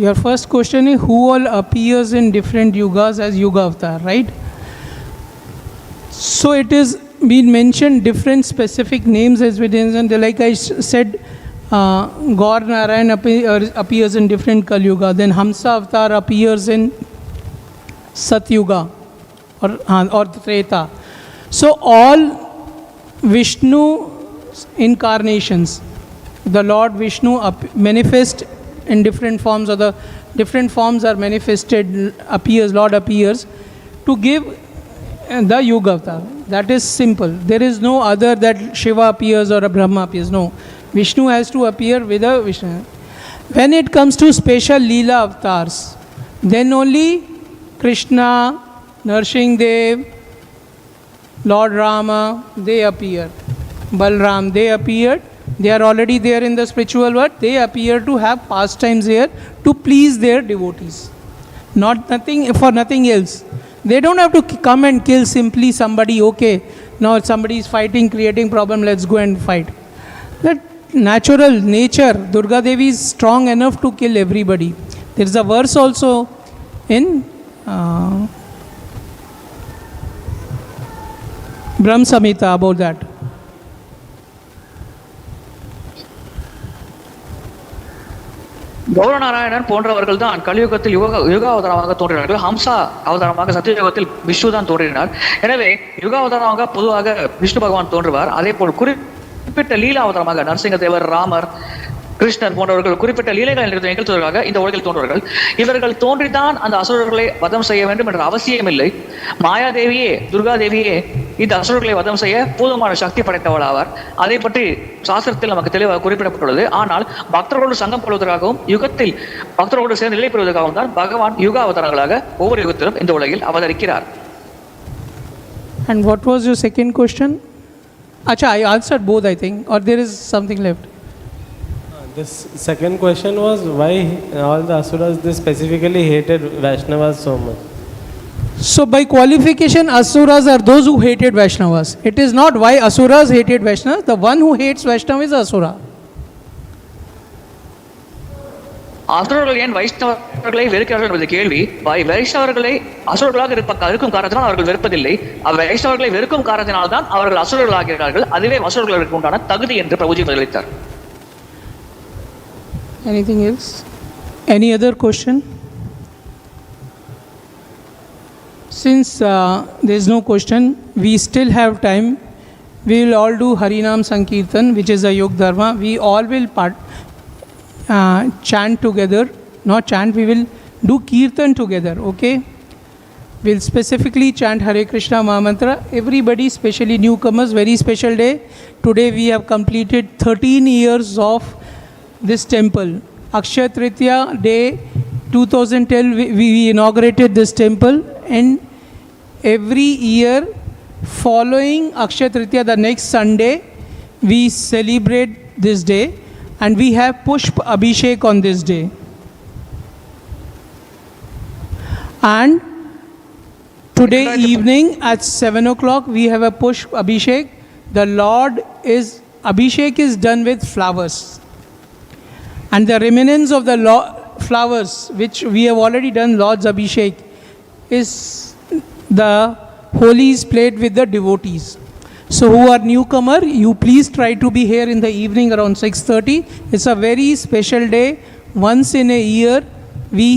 your first question is, who all appears in different yugas as yuga avatar, right? So it is been mentioned different specific names as within, and like I said, Gaur Narayan appears in different Kali Yuga. Then Hamsa avatar appears in Satyuga or Treta. So all Vishnu incarnations, the Lord Vishnu manifest in different forms, or the different forms are manifested, Lord appears to give the Yuga avatar. That is simple. There is no other that Shiva appears or a Brahma appears. No. Vishnu has to appear with a Vishnu. When it comes to special Leela avatars, then only Krishna, Narsimha, Lord Rama, they appear. Balram, they appeared. They are already there in the spiritual world. They appear to have pastimes here to please their devotees. Nothing else. They don't have to come and kill simply somebody. Okay, now somebody is fighting, creating problem, let's go and fight. That natural nature, Durga Devi is strong enough to kill everybody. There is a verse also in Brahma Samhita about that. கௌரநாராயணன் போன்றவர்கள் தான் கலியுகத்தில் யுகா அவதாரமாக தோன்றினார்கள். Hamza அவதாரமாக சத்தியயுகத்தில் விஷ்ணு தான் தோன்றினார். எனவே யுகா அவதாரமாக பொதுவாக விஷ்ணு பகவான் தோன்றுவார். அதே போல் குறிப்பிட்ட லீலா அவதாரமாக நரசிங்க தேவர், ராமர், கிருஷ்ணர் போன்றவர்கள் குறிப்பிட்ட லீலைகளை நிகழ்த்துவதற்காக இந்த உலகில் தோன்றுவார்கள். இவர்கள் தோன்றிதான் அந்த அசுரர்களை வதம் செய்ய வேண்டும் என்ற அவசியமில்லை. மாயாதேவியே, துர்கா தேவியே இந்த அசுரர்களை வதம் செய்ய போதுமான சக்தி படைத்தவள் ஆவார். அதை பற்றி சாஸ்திரத்தில் நமக்கு தெளிவாக குறிப்பிடப்பட்டுள்ளது. ஆனால் பக்தர்களோடு சங்கம் கொள்வதற்காகவும் யுகத்தில் பக்தர்களோடு சேர்ந்து நிலை பெறுவதற்காகவும் தான் பகவான் யுகா அவதாரங்களாக ஒவ்வொரு யுகத்திலும் இந்த உலகில் அவதரிக்கிறார். And what was your second question? Acha, I answered both, I think, or there is something left. This second question was why all the asuras, they specifically hated Vaishnavas so much. So by qualification, asuras are those who hated Vaishnavas. It is not why asuras hated Vaishnavas. The one who hates Vaishnava is asura. அசுரர்கள் ஏன் வைஷ்ணவர்களை வெறுக்கிறார்கள் என்பது கேள்வி. வைஷ்ணவர்களை அசுரர்களாக இருக்கும் காரணத்தினால் அவர்கள் வெறுப்பதில்லை. வைஷ்ணவர்களை வெறுக்கும் காரணத்தினால் தான் அவர்கள் அசுரர்களாகிறார்கள். அதுவே அசுரர்களுக்கு உண்டான தகுதி என்று பிரபுஜி பதிலளித்தார். Anything else? Any other question? Since there is no question, we still have time. We will all do Harinam Sankirtan, which is a Yog Dharma. We all will chant together. Not chant, we will do Kirtan together, okay? We will specifically chant Hare Krishna Mahamantra. Everybody, especially newcomers, very special day. Today we have completed 13 years of this temple. Akshaya Tritiya day 2012 we inaugurated this temple, and every year following Akshaya Tritiya, the next Sunday, we celebrate this day, and we have Pushp Abhishek on this day. And today evening at 7 o'clock we have a Pushp Abhishek. The Abhishek is done with flowers. And the remnants of the flowers, which we have already done Lord's Abhishek, is the holies played with the devotees. So who are newcomer, you please try to be here in the evening around 6:30. It's a very special day. Once in a year, we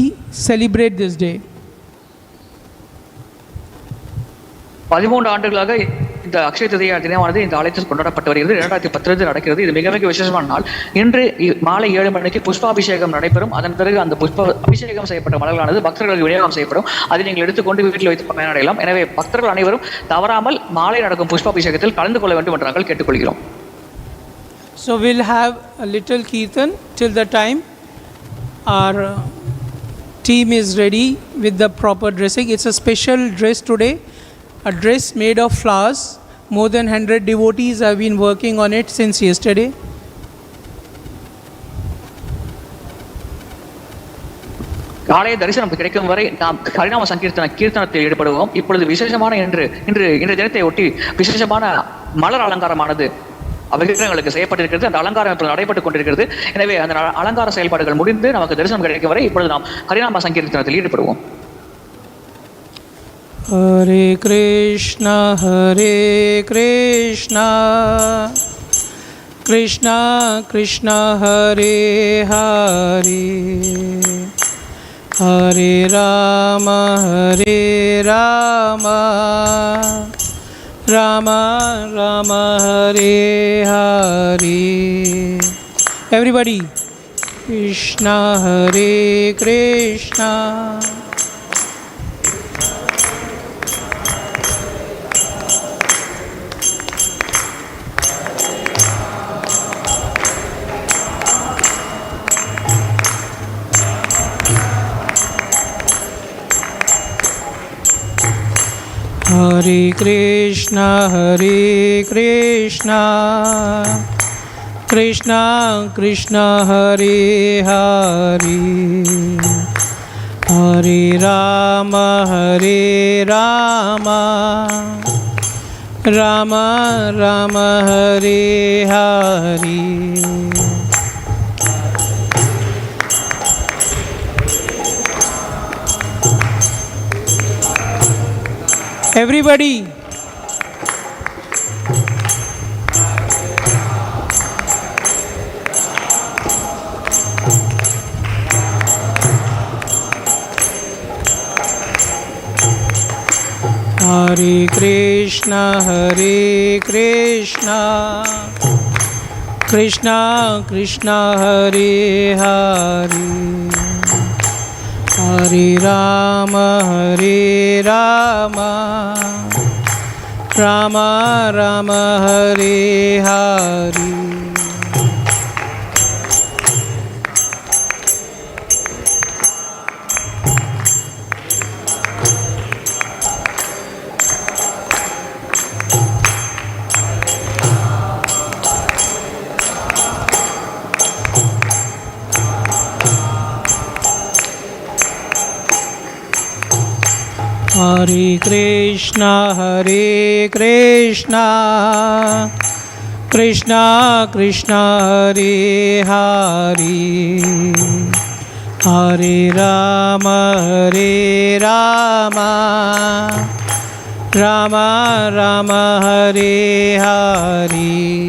celebrate this day. 13 ஆண்டுகளாக இந்த அக்ஷய திருதியா தினமானது இந்த ஆலயத்தில் கொண்டாடப்பட்டு வருகிறது. 2010 நடக்கிறது. இது மிக மிக விசேஷமான நாள். இன்று மாலை 7 மணிக்கு புஷ்பாபிஷேகம் நடைபெறும். அதன் பிறகு அந்த அபிஷேகம் செய்யப்பட்ட மலர்களானது பக்தர்களுக்கு விநியோகம் செய்யப்படும். அதை நீங்கள் எடுத்துக்கொண்டு வீட்டில் வைத்து பயனடையலாம். எனவே பக்தர்கள் அனைவரும் தவறாமல் மாலை நடக்கும் புஷ்பாபிஷேகத்தில் கலந்து கொள்ள வேண்டும் என்று நாங்கள் கேட்டுக்கொள்கிறோம். So we'll have a little kirtan till the time our team is ready with the proper dressing. It's a special dress today. A dress made of flowers. More than 100 devotees have been working on it since yesterday. ஆலய தரிசனம் கிடைக்கும் வரை நாம் ஹரிநாம கீர்த்தனத்தில் ஈடுபடுவோம். இப்பொழுது விசேஷமான இன்று தினத்தை ஒட்டி விசேஷமான மலர் அலங்காரமானது அபிஷேகங்களுக்கு செய்யப்பட்டிருக்கிறது. அந்த அலங்காரம் இப்பொழுது நடைபெற்றுக் கொண்டிருக்கிறது. எனவே அந்த அலங்கார செயல்பாடுகள் முடிந்து நமக்கு தரிசனம் கிடைக்கும் வரை இப்பொழுது நாம் ஹரிநாம சங்கீர்த்தனத்தில் ஈடுபடுவோம். Hare Krishna, Krishna Krishna, Hare Hare, Hare Rama, Rama Rama, Hare Hare. Everybody. Krishna Hare Krishna. Hare Krishna, Hare Krishna, Krishna Krishna, Hare Hare, Hare Rama, Hare Rama, Rama Rama, Hare Hare. Everybody. Hare Krishna, Hare Krishna, Krishna Krishna, Hare Hare, Hare Rama, Hare Rama, Rama Rama, Hare Hare. Hare Krishna, Hare Krishna, Krishna Krishna, Hare Hare, Hare Rama, Hare Rama, Rama Rama, Hare Hare.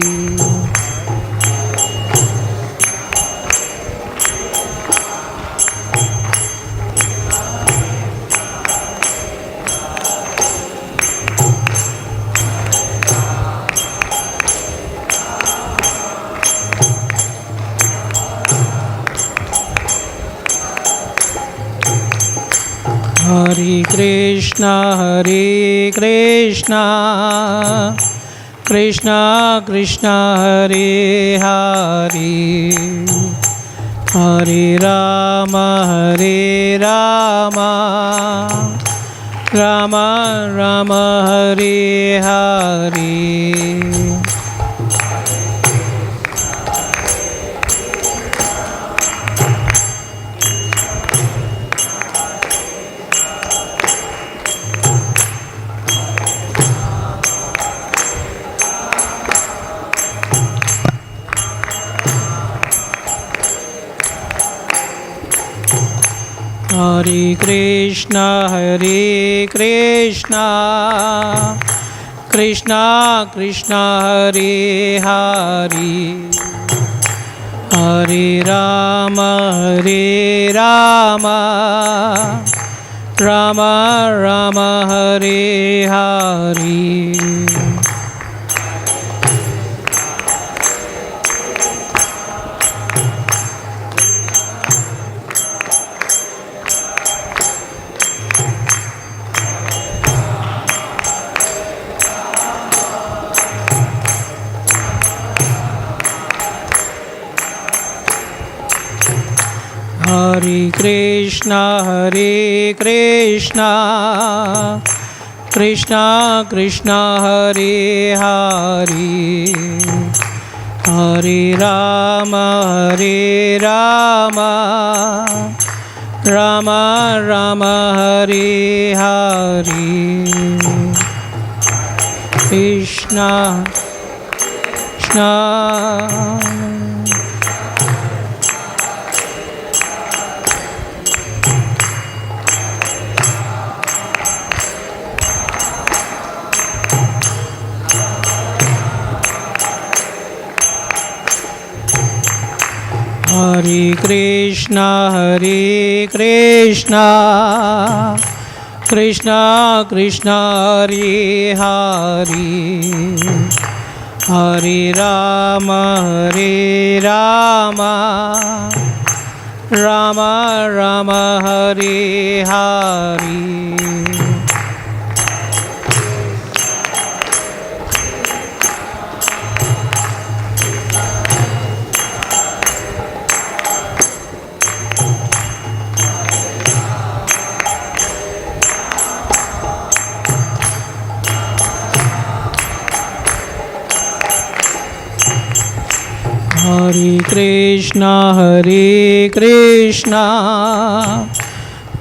Hare Krishna, Hare Krishna, Krishna Krishna, Hare Hare, Hare Rama, Hare Rama, Rama Rama, Hare Hare. Hare Krishna, Hare Krishna, Krishna Krishna, Hare Hare, Hare Rama, Hare Rama, Rama Rama, Hare Hare. Hare Krishna, Hare Krishna, Krishna Krishna, Hare Hare, Hare Rama, Hare Rama, Rama Rama, Hare Hare. Krishna Krishna. Hare Krishna, Hare Krishna, Krishna Krishna, Hare Hare, Hare Rama, Rama Rama, Hare Hare. Hare Krishna,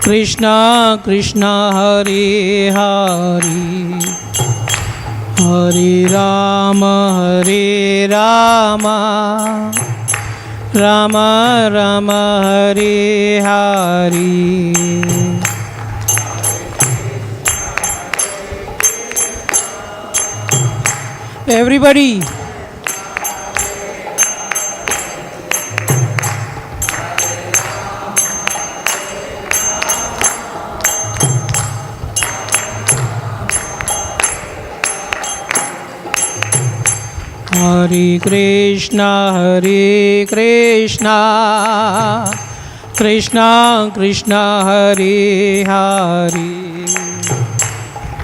Krishna Krishna, Hare Hare. Hare Rama, Rama Rama, Hare Hare. Everybody. Hare Krishna, Krishna Krishna, Hare Hare.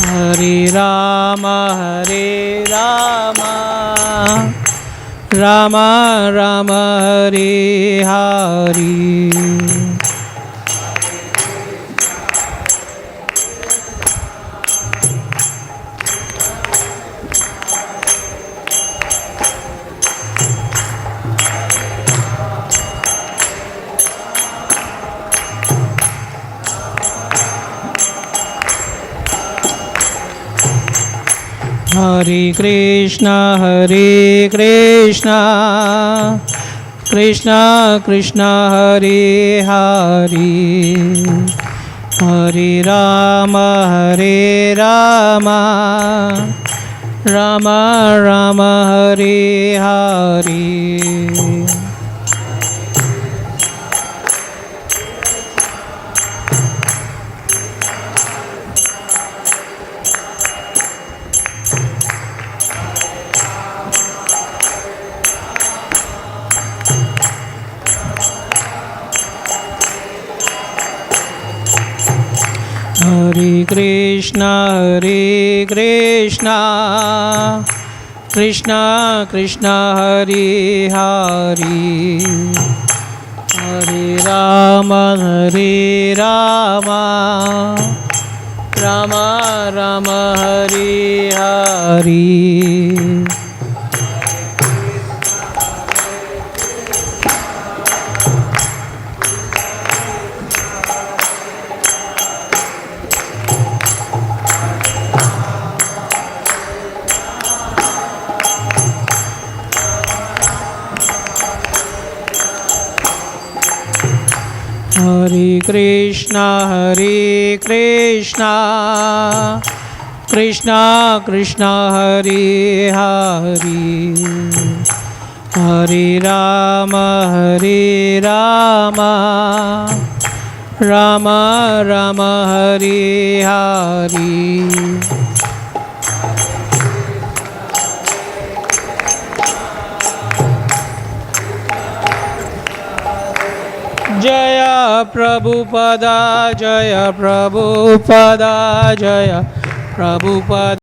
Hare Rama, Rama Rama, Hare Hare. Hare Krishna, Krishna Krishna, Hare Hare. Hare Rama, Rama Rama, Hare Hare. Hare Krishna, Krishna Krishna, Hare Hare. Hare Rama, Rama Rama, Hare Hare. Hare Krishna, Krishna Krishna, Hare Hare. Hare Rama, Rama Rama, Hare Hare. Jaya Prabhupada, Jaya Prabhupada, Jaya Prabhupada.